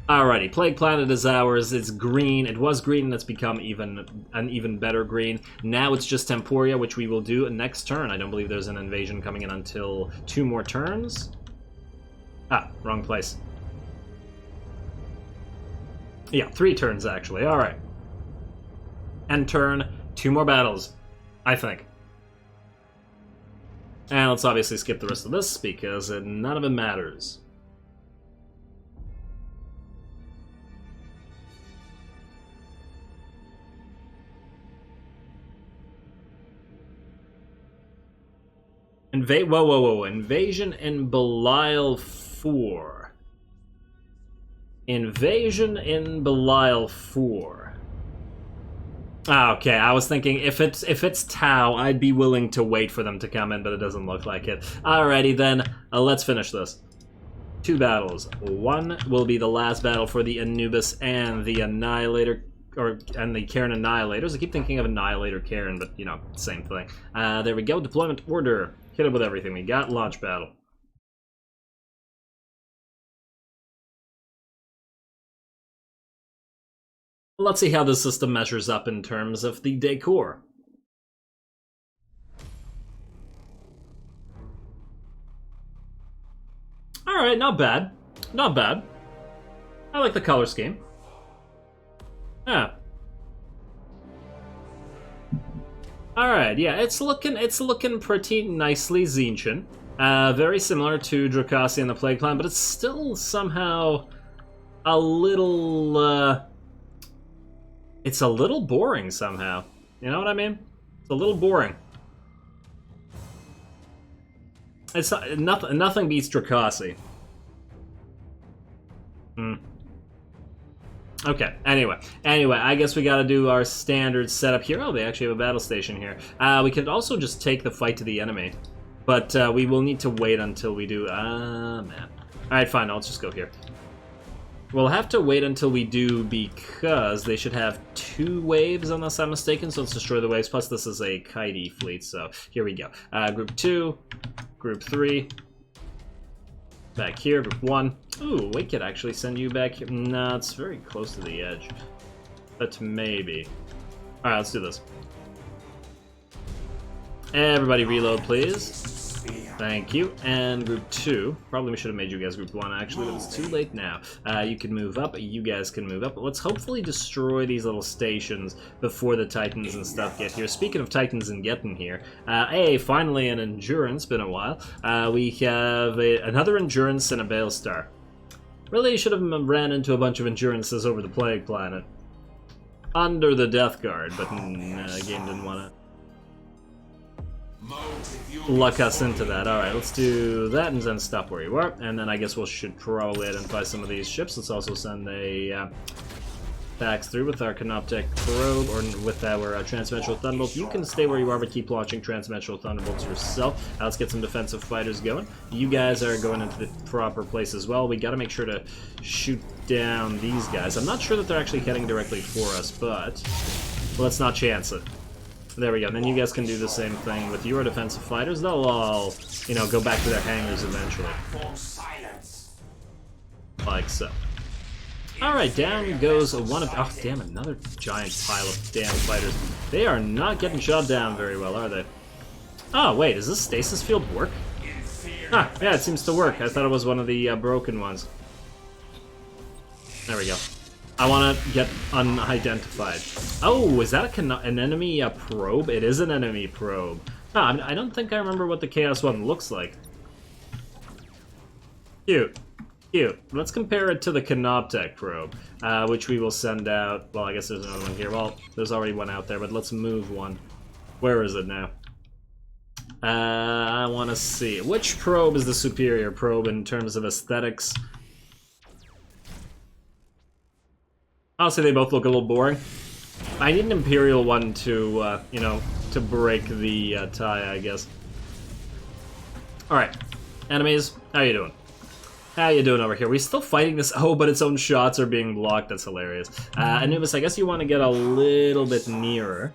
Alrighty, Plague Planet is ours. It's green. It was green, and it's become an even better green. Now it's just Temporia, which we will do next turn. I don't believe there's an invasion coming in until 2 more turns. Ah, wrong place. Yeah, 3 turns, actually. Alright. End turn, 2 more battles, I think. And let's obviously skip the rest of this, because none of it matters. Whoa. Invasion in Belial 4. Invasion in Belial 4. Okay, I was thinking if it's Tau, I'd be willing to wait for them to come in, but it doesn't look like it. Alrighty then, let's finish this. 2 battles. 1 will be the last battle for the Anubis and the Annihilator, and the Cairn Annihilators. I keep thinking of Annihilator Cairn, but you know, same thing. There we go. Deployment order. Hit it with everything we got. Launch battle. Let's see how the system measures up in terms of the decor. Alright, not bad. Not bad. I like the color scheme. Yeah. Alright, yeah, it's looking pretty nicely Tzeentchian. Very similar to Drakasi and the Plague Clan, but it's still somehow a little, it's a little boring somehow. You know what I mean? It's a little boring. It's nothing beats Drakasi. Okay, anyway, I guess we gotta do our standard setup here. Oh, they actually have a battle station here. We could also just take the fight to the enemy, but we will need to wait until we do, man. Alright, fine, I'll just go here. We'll have to wait until we do because they should have 2 waves unless I'm mistaken, so let's destroy the waves. Plus this is a Cadia fleet, so here we go. Group 2, Group 3, back here, Group 1. Ooh, we could actually send you back here. No, it's very close to the edge, but maybe. Alright, let's do this. Everybody reload, please. Thank you. And Group 2. Probably we should have made you guys Group 1, actually, but it's too late now. You can move up. You guys can move up. Let's hopefully destroy these little stations before the Titans and stuff get here. Speaking of Titans and getting here, hey, finally an Endurance. Been a while. We have another Endurance and a Balestar. Really should have ran into a bunch of Endurances over the Plague Planet. Under the Death Guard, but the game didn't want to luck us into that. Alright, let's do that and then stop where you are. And then I guess we should probably identify some of these ships. Let's also send a packs through with our Canoptech probe or with our Transmetral Thunderbolt. You can stay where you are, but keep launching Transmetral Thunderbolts yourself. Let's get some defensive fighters going. You guys are going into the proper place as well. We got to make sure to shoot down these guys. I'm not sure that they're actually heading directly for us, but let's not chance it. There we go. And then you guys can do the same thing with your defensive fighters. They'll all, you know, go back to their hangars eventually. Like so. Alright, down goes one of... Oh, damn, another giant pile of damn fighters. They are not getting shot down very well, are they? Oh, wait, does this stasis field work? Ah, yeah, it seems to work. I thought it was one of the broken ones. There we go. I want to get unidentified. Oh, is that an enemy probe? It is an enemy probe. No, I don't think I remember what the Chaos one looks like. Cute. Cute. Let's compare it to the Canoptech probe, which we will send out. Well, I guess there's another one here. Well, there's already one out there, but let's move one. Where is it now? I want to see. Which probe is the superior probe in terms of aesthetics? Honestly, they both look a little boring. I need an Imperial one to, you know, to break the tie, I guess. Alright. Enemies, how you doing? How you doing over here? We still fighting this? Oh, but its own shots are being blocked. That's hilarious. Anubis, I guess you want to get a little bit nearer.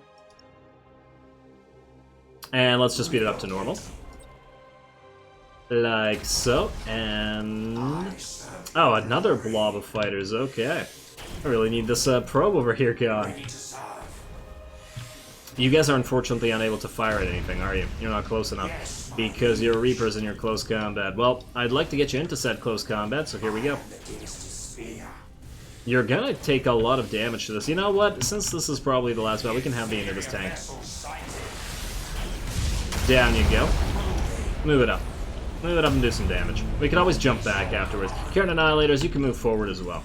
And let's just speed it up to normal. Like so. And... oh, another blob of fighters. Okay. I really need this probe over here gone. You guys are unfortunately unable to fire at anything, are you? You're not close enough. Because you're Reapers in your close combat. Well, I'd like to get you into said close combat, so here we go. You're gonna take a lot of damage to this. You know what? Since this is probably the last battle, we can have the end of this tank. Down you go. Move it up. Move it up and do some damage. We can always jump back afterwards. Karen Annihilators, you can move forward as well.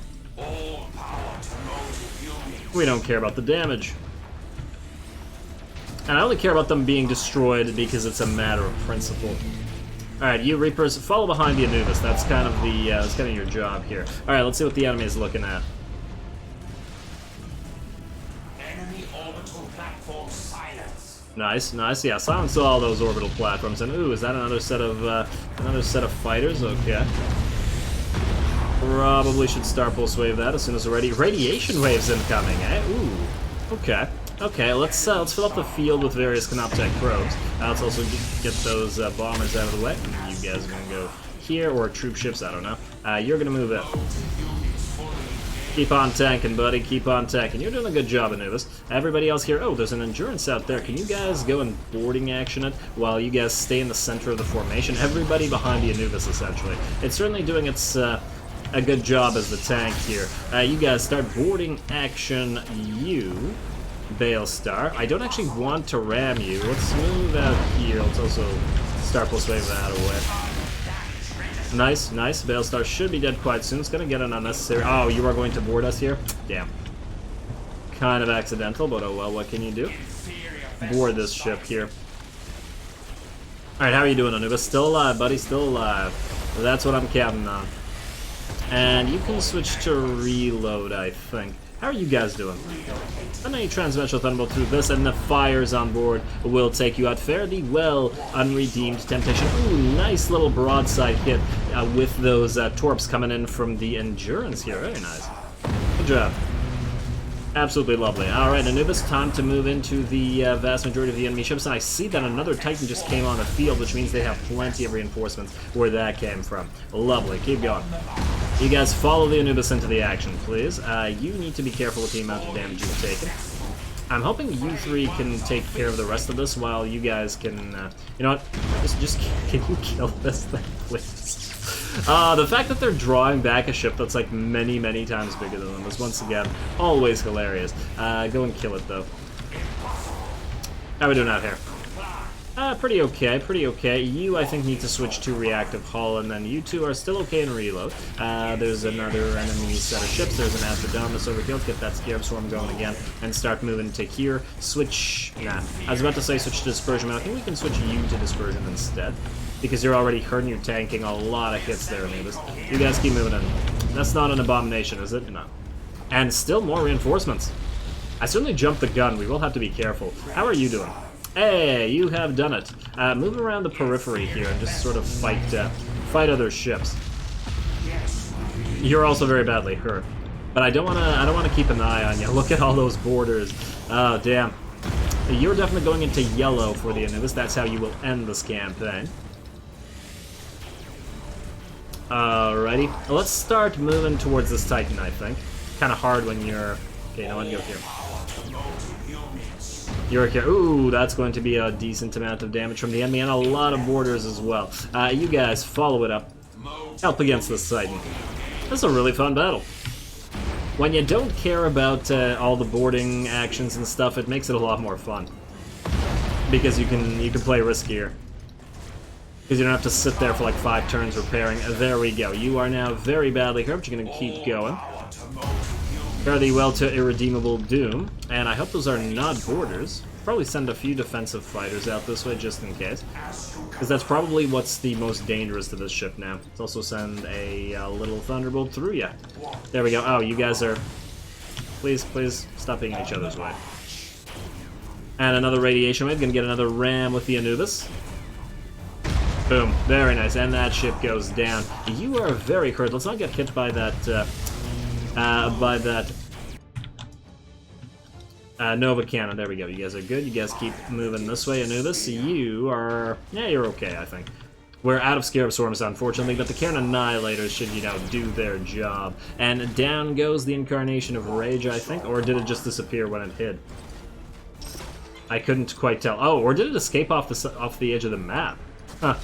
We don't care about the damage. And I only care about them being destroyed because it's a matter of principle. Alright, you Reapers, follow behind the Anubis. That's kind of the that's kind of your job here. Alright, let's see what the enemy is looking at. Enemy orbital platform silence. Nice, nice. Yeah, silence all those orbital platforms. And ooh, is that another set of fighters? Okay. Probably should star pulse wave that as soon as we're ready. Radiation waves incoming, eh? Ooh. Okay. Okay, let's fill up the field with various Canoptech probes. Let's also get those bombers out of the way. You guys are gonna go here, or troop ships, I don't know. You're gonna move in. Keep on tanking, buddy. Keep on tanking. You're doing a good job, Anubis. Everybody else here... Oh, there's an endurance out there. Can you guys go and boarding action it while you guys stay in the center of the formation? Everybody behind the Anubis, essentially. It's certainly doing its... a good job as the tank here. You guys start boarding action you, Balestar. I don't actually want to ram you. Let's move out here. Let's also start plus wave that away. Nice, nice. Balestar should be dead quite soon. It's gonna get an unnecessary... Oh, you are going to board us here? Damn. Kind of accidental, but oh well, what can you do? Board this ship here. Alright, how are you doing, Anubis? Still alive, buddy. Still alive. That's what I'm counting on. And you can switch to reload, I think. How are you guys doing? I know you Transdimensional Thunderbolt through this, and the fires on board will take you out. Fare thee well, unredeemed Temptation. Ooh, nice little broadside hit with those torps coming in from the Endurance here. Very nice. Good job. Absolutely lovely. Alright, Anubis, time to move into the vast majority of the enemy ships, and I see that another Titan just came on the field, which means they have plenty of reinforcements where that came from. Lovely. Keep going. You guys follow the Anubis into the action, please. You need to be careful with the amount of damage you've taken. I'm hoping you three can take care of the rest of this while you guys can... you know what? Just can you kill this thing, please? The fact that they're drawing back a ship that's like many, many times bigger than them is once again always hilarious. Go and kill it, though. How are we doing out here? Pretty okay, pretty okay. You, I think, need to switch to reactive hull, and then you two are still okay in reload. There's another enemy set of ships. There's an Astrodomus over here. Let's get that Scarab Swarm going again and start moving to here. Switch... Nah. I was about to say switch to Dispersion, but I think we can switch you to Dispersion instead, because you're already hurting, you're tanking a lot of hits there, Anubis. You guys keep moving in. That's not an abomination, is it? No. And still more reinforcements. I certainly jumped the gun. We will have to be careful. How are you doing? Hey, you have done it. Move around the periphery here and just sort of fight other ships. You're also very badly hurt, but I don't wanna keep an eye on you. Look at all those borders. Oh damn. You're definitely going into yellow for the Anubis. That's how you will end this campaign. Alrighty, let's start moving towards this Titan. I think kind of hard when you're. Okay, no one go here. You're here. Ooh, that's going to be a decent amount of damage from the enemy and a lot of borders as well. You guys follow it up. Help against this Titan. This is a really fun battle. When you don't care about all the boarding actions and stuff, it makes it a lot more fun. Because you can play riskier. Because you don't have to sit there for like 5 turns repairing. There we go. You are now very badly hurt, but you're going to keep going. Fare thee well to irredeemable doom, and I hope those are not borders. Probably send a few defensive fighters out this way just in case, because that's probably what's the most dangerous to this ship now. Let's also send a little thunderbolt through you. There we go. Oh, you guys are... Please stop being in each other's way. And another radiation wave. Gonna get another ram with the Anubis. Boom. Very nice. And that ship goes down. You are very hurt. Let's not get hit by that... Nova Cannon. There we go. You guys are good. You guys keep moving this way. Anubis, you are... Yeah, you're okay, I think. We're out of Scarab Swarms, unfortunately, but the Cairn Annihilators should, you know, do their job. And down goes the Incarnation of Rage, I think. Or did it just disappear when it hit? I couldn't quite tell. Oh, or did it escape off the edge of the map? Huh.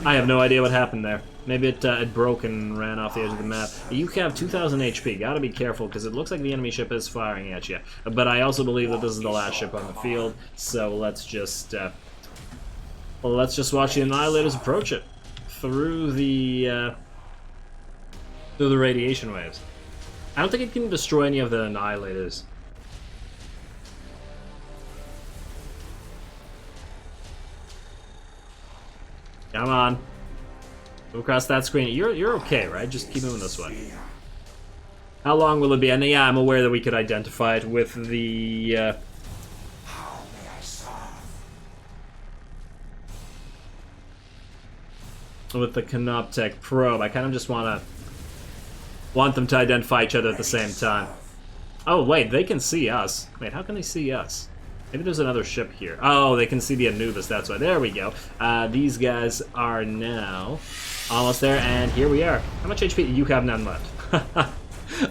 I have no idea what happened there. Maybe it broke and ran off the edge of the map. You have 2,000 HP. Gotta be careful, because it looks like the enemy ship is firing at you. But I also believe that this is the last ship on the field, so let's just watch the Annihilators approach it through the radiation waves. I don't think it can destroy any of the Annihilators. Come on. Move across that screen. You're okay, right? Just keep moving this way. How long will it be? And yeah, I'm aware that we could identify it with the... How may I serve? with the Canoptech probe. I kind of just want them to identify each other at the same time. Oh, wait, they can see us. Wait, how can they see us? Maybe there's another ship here. Oh, they can see the Anubis, that's why. There we go. These guys are now almost there, and here we are. How much HP? You have none left.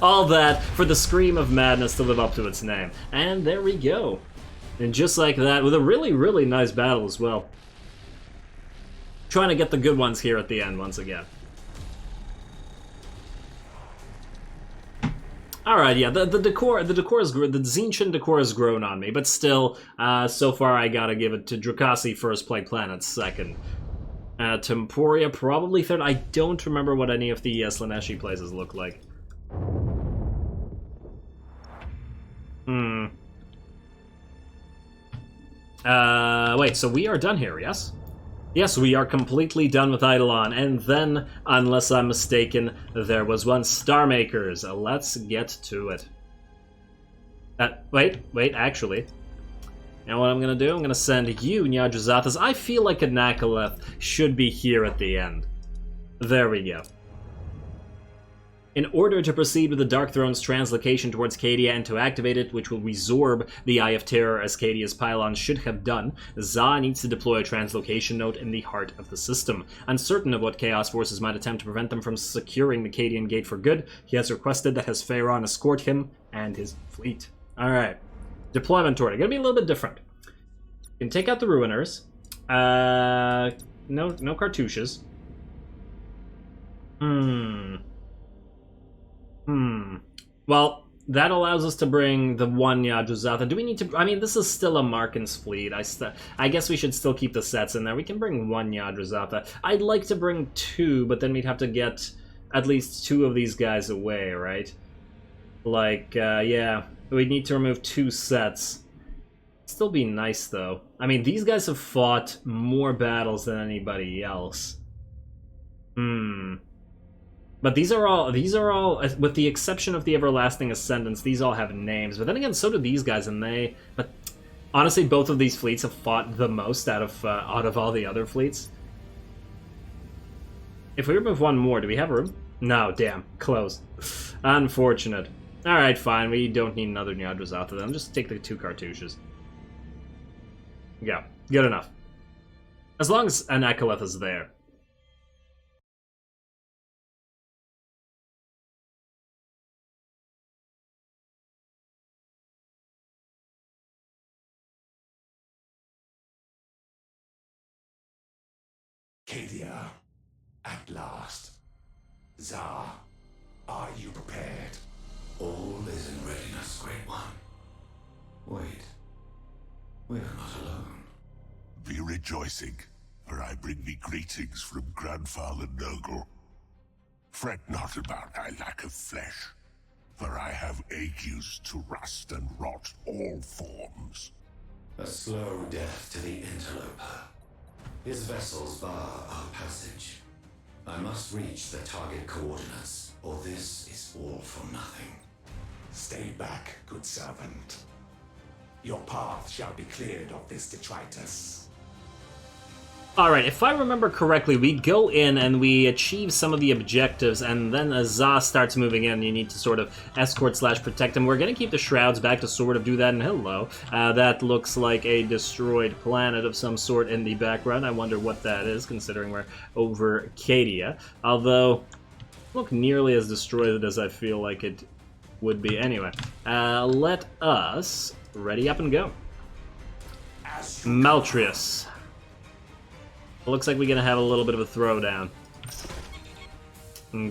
All that for the Scream of Madness to live up to its name. And there we go. And just like that, with a really, really nice battle as well. Trying to get the good ones here at the end once again. Alright, yeah, the decor is the Tzeentchian decor has grown on me, but still, so far I gotta give it to Drakasi first, Play Planets second. Temporia probably third. I don't remember what any of the Slaaneshi places look like. Wait, so we are done here, yes? Yes, we are completely done with Idolon, and then, unless I'm mistaken, there was one Starmakers. Let's get to it. Wait, actually. You know what I'm gonna do? I'm gonna send you, Nyajazathas. I feel like a Nakaleth should be here at the end. There we go. In order to proceed with the Dark Throne's translocation towards Cadia and to activate it, which will resorb the Eye of Terror as Cadia's pylon should have done, Za needs to deploy a translocation node in the heart of the system. Uncertain of what Chaos forces might attempt to prevent them from securing the Cadian Gate for good, he has requested that his Pharaon escort him and his fleet. Alright. Deployment order. Gonna be a little bit different. You can take out the Ruiners. No cartouches. Well, that allows us to bring the one Yajuzatha. Do we need to... I mean, this is still a Markin's fleet. I guess we should still keep the sets in there. We can bring one Yajuzatha. I'd like to bring two, but then we'd have to get at least two of these guys away, right? Like, yeah. We'd need to remove two sets. Still be nice, though. I mean, these guys have fought more battles than anybody else. But these are all, with the exception of the Everlasting Ascendants, these all have names. But then again, so do these guys, and but honestly, both of these fleets have fought the most out of all the other fleets. If we remove one more, do we have room? No, damn, close. Unfortunate. Alright, fine, we don't need another Nyadrazatha then. Just take the two cartouches. Yeah, good enough. As long as an Akaleth is there. Cadia, at last. Za, are you prepared? All is in readiness, Great One. Wait, we are not alone. Be rejoicing, for I bring thee greetings from Grandfather Nurgle. Fret not about thy lack of flesh, for I have agues to rust and rot all forms. A slow death to the interloper. His vessels bar our passage. I must reach the target coordinates, or this is all for nothing. Stay back, good servant. Your path shall be cleared of this detritus. Alright, if I remember correctly, we go in and we achieve some of the objectives, and then as Za starts moving in, you need to sort of escort/protect him. We're going to keep the Shrouds back to sort of do that, and hello. That looks like a destroyed planet of some sort in the background. I wonder what that is, considering we're over Cadia. Although, look nearly as destroyed as I feel like it would be. Anyway, let us ready up and go. Maltrius. It looks like we're gonna have a little bit of a throwdown.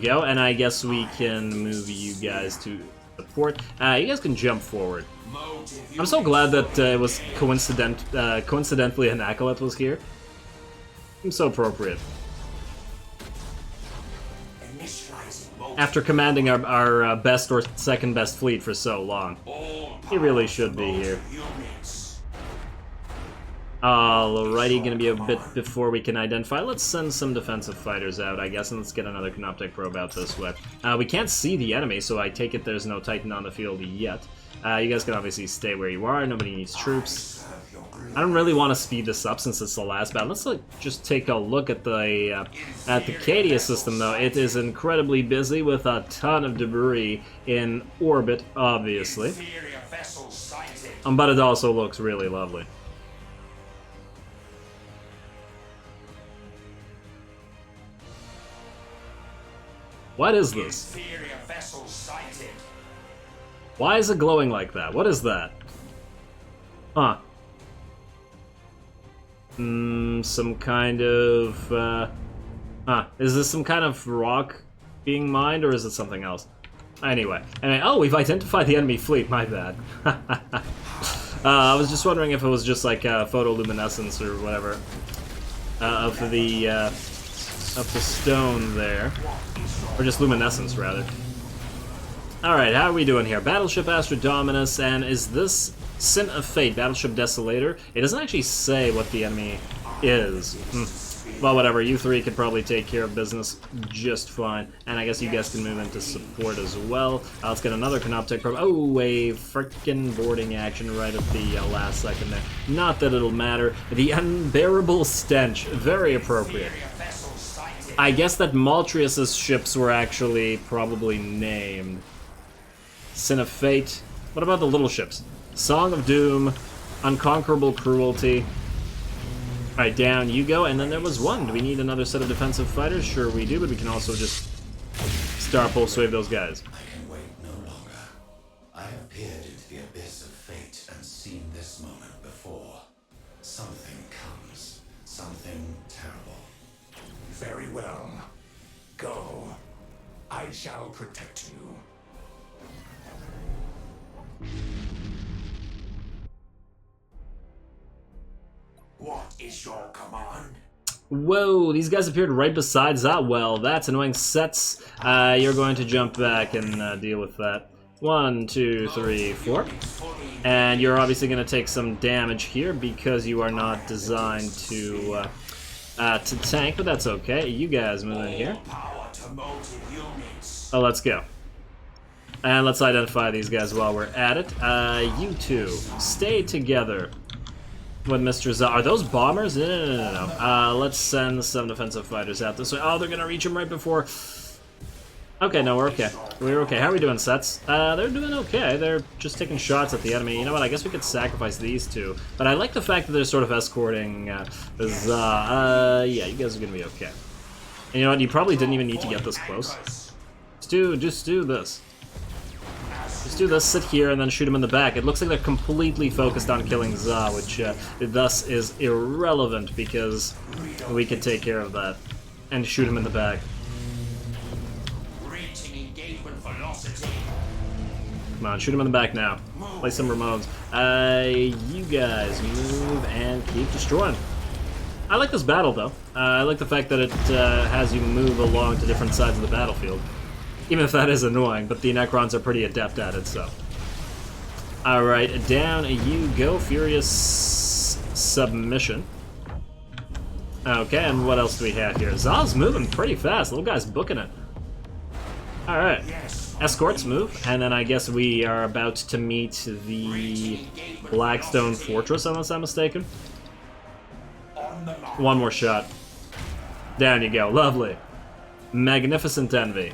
Go, and I guess we can move you guys to support. You guys can jump forward. I'm so glad that it was coincidentally an Acolyte was here. Seems so appropriate. After commanding our best or second best fleet for so long. He really should be here. Alrighty, gonna be a bit before we can identify. Let's send some defensive fighters out, I guess, and let's get another Canoptek probe out this way. We can't see the enemy, so I take it there's no Titan on the field yet. You guys can obviously stay where you are. Nobody needs troops. I don't really want to speed this up since it's the last battle. Let's just take a look at the Cadia system, though. It is incredibly busy with a ton of debris in orbit, obviously. But it also looks really lovely. What is this? Inferior vessel sighted. Why is it glowing like that? What is that? Huh. Some kind of, is this some kind of rock being mined, or is it something else? Anyway, oh, we've identified the enemy fleet, my bad. I was just wondering if it was just like photoluminescence or whatever of the stone there, or just luminescence rather. All right, how are we doing here? Battleship Astrodominus, and is this Sin of Fate, Battleship Desolator? It doesn't actually say what the enemy is. Well, whatever, you three could probably take care of business just fine. And I guess you guys can move into support as well. Let's get another Canoptek probe. Oh, a frickin' boarding action right at the last second there. Not that it'll matter. The Unbearable Stench, very appropriate. I guess that Maltrius's ships were actually probably named. Sin of Fate. What about the little ships? Song of Doom, Unconquerable Cruelty. Alright, down you go, and then there was one. Do we need another set of defensive fighters? Sure we do, but we can also just star pulse wave those guys. I can wait no longer. I have peered into the abyss of fate and seen this moment before. Something comes. Something terrible. Very well. Go. I shall protect you. What is your command? Whoa, these guys appeared right beside that. Well, that's annoying. Sets, you're going to jump back and deal with that. 1, 2, 3, 4. And you're obviously going to take some damage here because you are not designed to tank, but that's okay. You guys move in here. Oh, let's go. And let's identify these guys while we're at it. You two, stay together. With Mr. Z. Are those bombers? No. Let's send some defensive fighters out this way. Oh, they're gonna reach him right before. Okay, no, we're okay. We're okay. How are we doing, Sets? They're doing okay. They're just taking shots at the enemy. You know what? I guess we could sacrifice these two. But I like the fact that they're sort of escorting Z. Yeah, you guys are gonna be okay. And you know what? You probably didn't even need to get this close. Just do this. Just do this, sit here, and then shoot him in the back. It looks like they're completely focused on killing Za, which thus is irrelevant because we could take care of that and shoot him in the back. Come on, shoot him in the back now. Play some Ramones. You guys move and keep destroying. I like this battle, though. I like the fact that it has you move along to different sides of the battlefield. Even if that is annoying, but the Necrons are pretty adept at it, so. Alright, down you go. Furious Submission. Okay, and what else do we have here? Za's moving pretty fast. Little guy's booking it. Alright. Escorts move, and then I guess we are about to meet the Blackstone Fortress, unless I'm mistaken. One more shot. Down you go. Lovely. Magnificent Envy.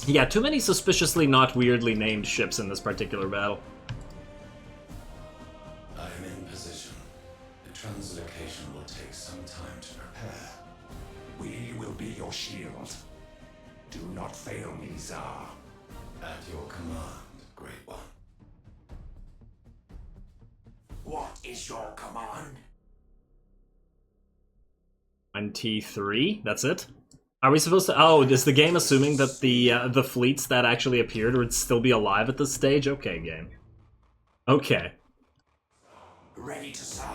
Yeah, too many suspiciously not weirdly named ships in this particular battle. I am in position. The translocation will take some time to prepare. We will be your shield. Do not fail me, Tsar. At your command, Great One. What is your command? And T3, that's it? Are we supposed to... Oh, is the game assuming that the fleets that actually appeared would still be alive at this stage? Okay, game. Okay. Ready to serve.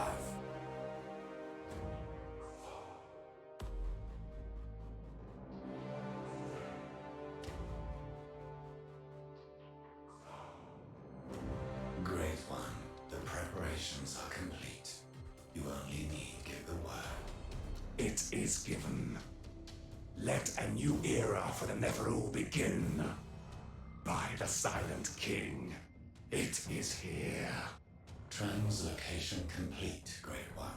Great One, the preparations are complete. You only need give the word. It is given. Let a new era for the Necro begin. By the Silent King. It is here. Translocation complete, Great One.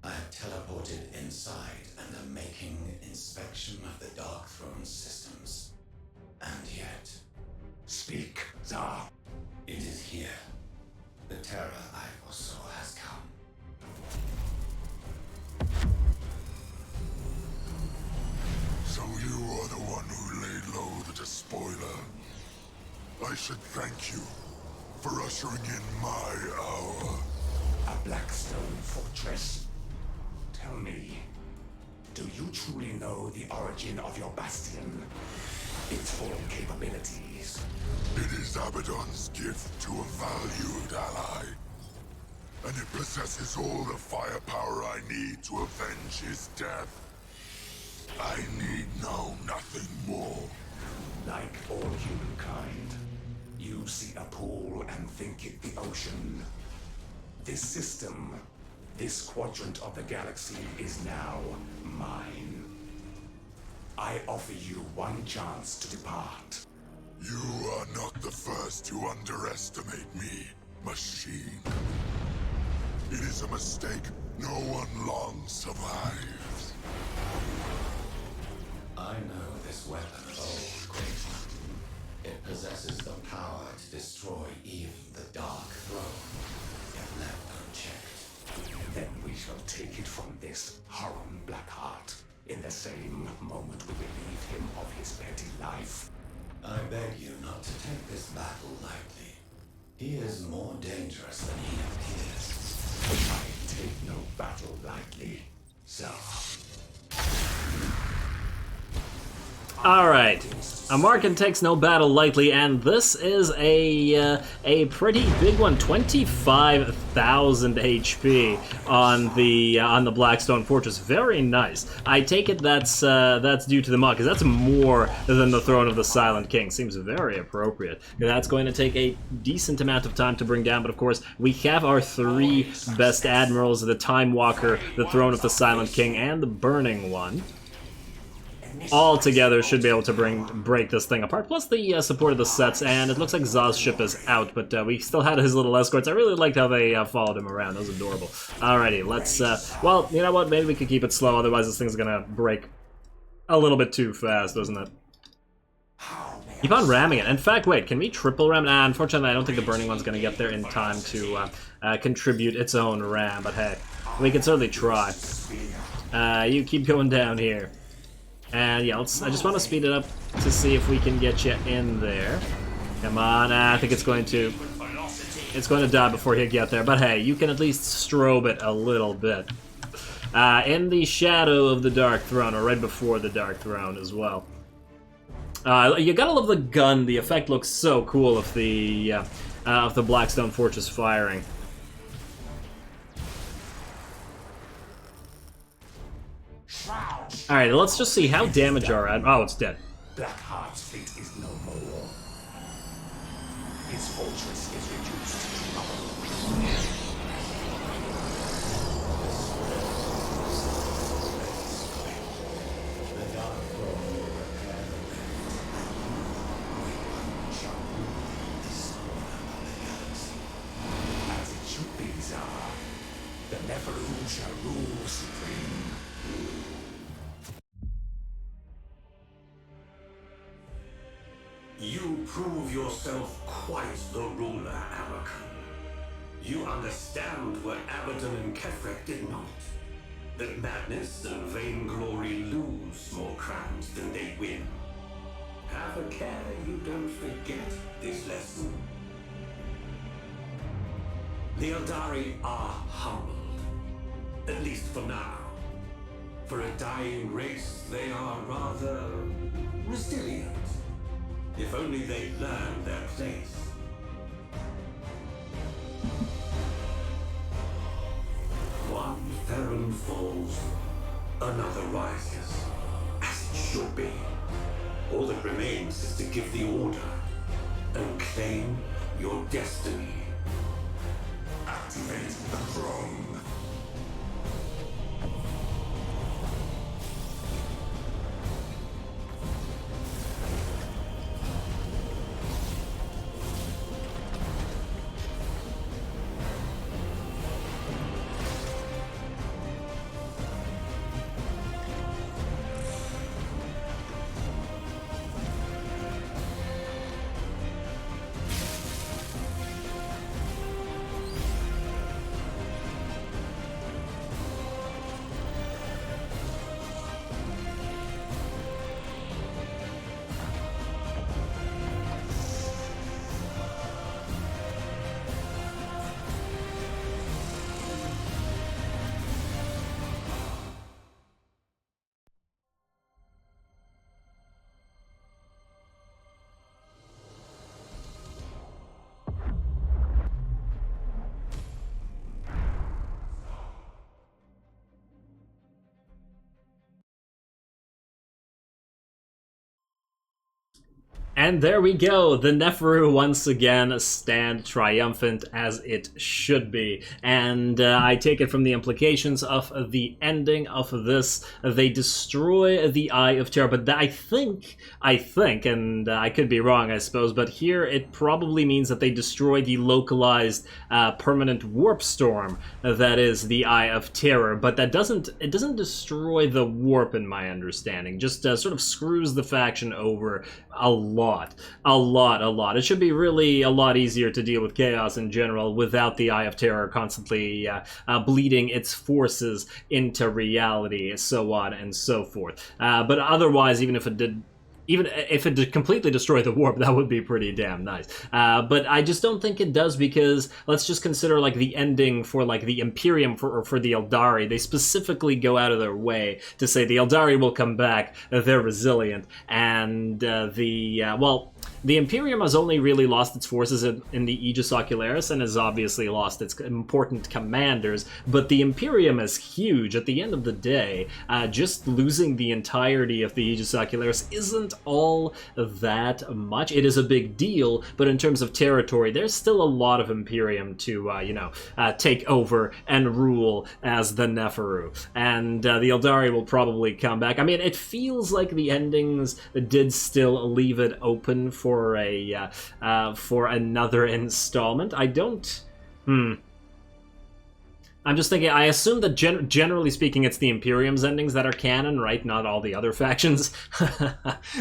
I have teleported inside and am making inspection of the Dark Throne systems. And yet... Speak, Tsar. It is here. The terror I foresaw has come. I should thank you for ushering in my hour. A Blackstone fortress. Tell me, do you truly know the origin of your bastion? Its full capabilities? It is Abaddon's gift to a valued ally. And it possesses all the firepower I need to avenge his death. I need know nothing more. Like all humankind, you see a pool and think it the ocean. This system, this quadrant of the galaxy is now mine. I offer you one chance to depart. You are not the first to underestimate me, machine. It is a mistake no one long survives. I know this weapon of old, Great One. It possesses the power to destroy even the Dark Throne, if left unchecked. Then we shall take it from this Harum Blackheart. In the same moment we relieve him of his petty life. I beg you not to take this battle lightly. He is more dangerous than he appears. I take no battle lightly, sir. Alright, Amarkin takes no battle lightly, and this is a pretty big one, 25,000 HP on the Blackstone Fortress. Very nice. I take it that's due to the mod, because that's more than the Throne of the Silent King. Seems very appropriate. That's going to take a decent amount of time to bring down, but of course we have our three best admirals: the Time Walker, the Throne of the Silent King, and the Burning One. All together should be able to break this thing apart, plus the support of the sets, and it looks like Zaw's ship is out, but we still had his little escorts. I really liked how they followed him around. That was adorable. Alrighty, let's, well, you know what, maybe we could keep it slow, otherwise this thing's gonna break a little bit too fast, doesn't it? Keep on ramming it. In fact, wait, can we triple ram? Nah, unfortunately I don't think the Burning One's gonna get there in time to contribute its own ram, but hey, we can certainly try. You keep going down here. And yeah, I just want to speed it up to see if we can get you in there. Come on, I think it's going to die before you get there. But hey, you can at least strobe it a little bit. In the shadow of the Dark Throne, or right before the Dark Throne as well. You gotta love the gun. The effect looks so cool of the Blackstone Fortress firing. Alright, let's just see how damage our ad. Oh, it's dead. Blackheart's fate is no more. His fortress is reduced to rubble. The Dark Throne will repair the rift. Shall rule this corner of the galaxy. As it should be, Tsar. The Nephilim shall rule supreme. You prove yourself quite the ruler, Abakan. You understand what Abaddon and Kefrek did not. That madness and vainglory lose more crowns than they win. Have a care you don't forget this lesson. The Eldari are humbled, at least for now. For a dying race, they are rather resilient. If only they'd learn their place. One Theron falls, another rises, as it should be. All that remains is to give the order and claim your destiny. Activate the throne. And there we go, the Neferu once again stand triumphant as it should be. And I take it from the implications of the ending of this, they destroy the Eye of Terror. But I think, and I could be wrong I suppose, but here it probably means that they destroy the localized permanent warp storm that is the Eye of Terror. But it doesn't destroy the warp in my understanding, just sort of screws the faction over a lot. It should be really a lot easier to deal with chaos in general without the Eye of Terror constantly bleeding its forces into reality, so on and so forth. But otherwise, even if it did completely destroy the warp, that would be pretty damn nice. But I just don't think it does, because let's just consider like the ending for like the Imperium for the Eldari. They specifically go out of their way to say the Eldari will come back, they're resilient, and the Imperium has only really lost its forces in the Aegis Ocularis and has obviously lost its important commanders, but the Imperium is huge. At the end of the day, just losing the entirety of the Aegis Ocularis isn't all that much. It is a big deal, but in terms of territory, there's still a lot of Imperium to, take over and rule as the Neferu. And the Eldari will probably come back. I mean, it feels like the endings did still leave it open for another installment. I'm just thinking, I assume that generally speaking it's the Imperium's endings that are canon, right? Not all the other factions.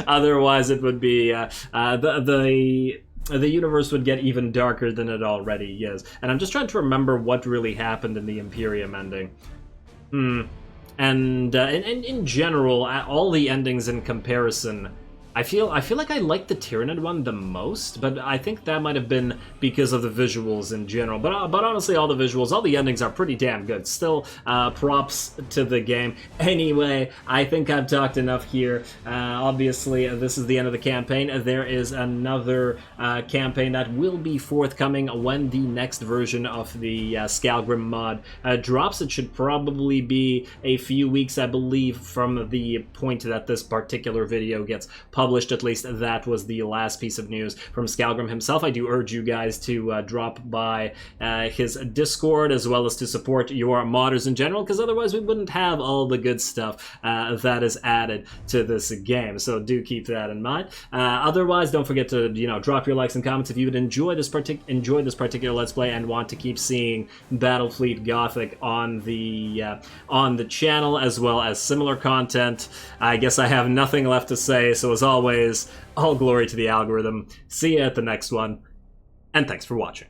Otherwise it would be the universe would get even darker than it already is. And I'm just trying to remember what really happened in the Imperium ending. And in general, all the endings in comparison, I feel like I like the Tyranid one the most, but I think that might have been because of the visuals in general. But honestly, all the visuals, all the endings are pretty damn good. Still, props to the game. Anyway, I think I've talked enough here. Obviously, this is the end of the campaign. There is another campaign that will be forthcoming when the next version of the Skalgrim mod drops. It should probably be a few weeks, I believe, from the point that this particular video gets published. At least that was the last piece of news from Skalgrim himself. I do urge you guys to drop by his Discord, as well as to support your modders in general, because otherwise we wouldn't have all the good stuff that is added to this game. So do keep that in mind. Otherwise, don't forget to drop your likes and comments if you would enjoy this particular Let's Play and want to keep seeing Battlefleet Gothic on the channel, as well as similar content. I guess I have nothing left to say, so as always, all glory to the algorithm. See you at the next one, and thanks for watching.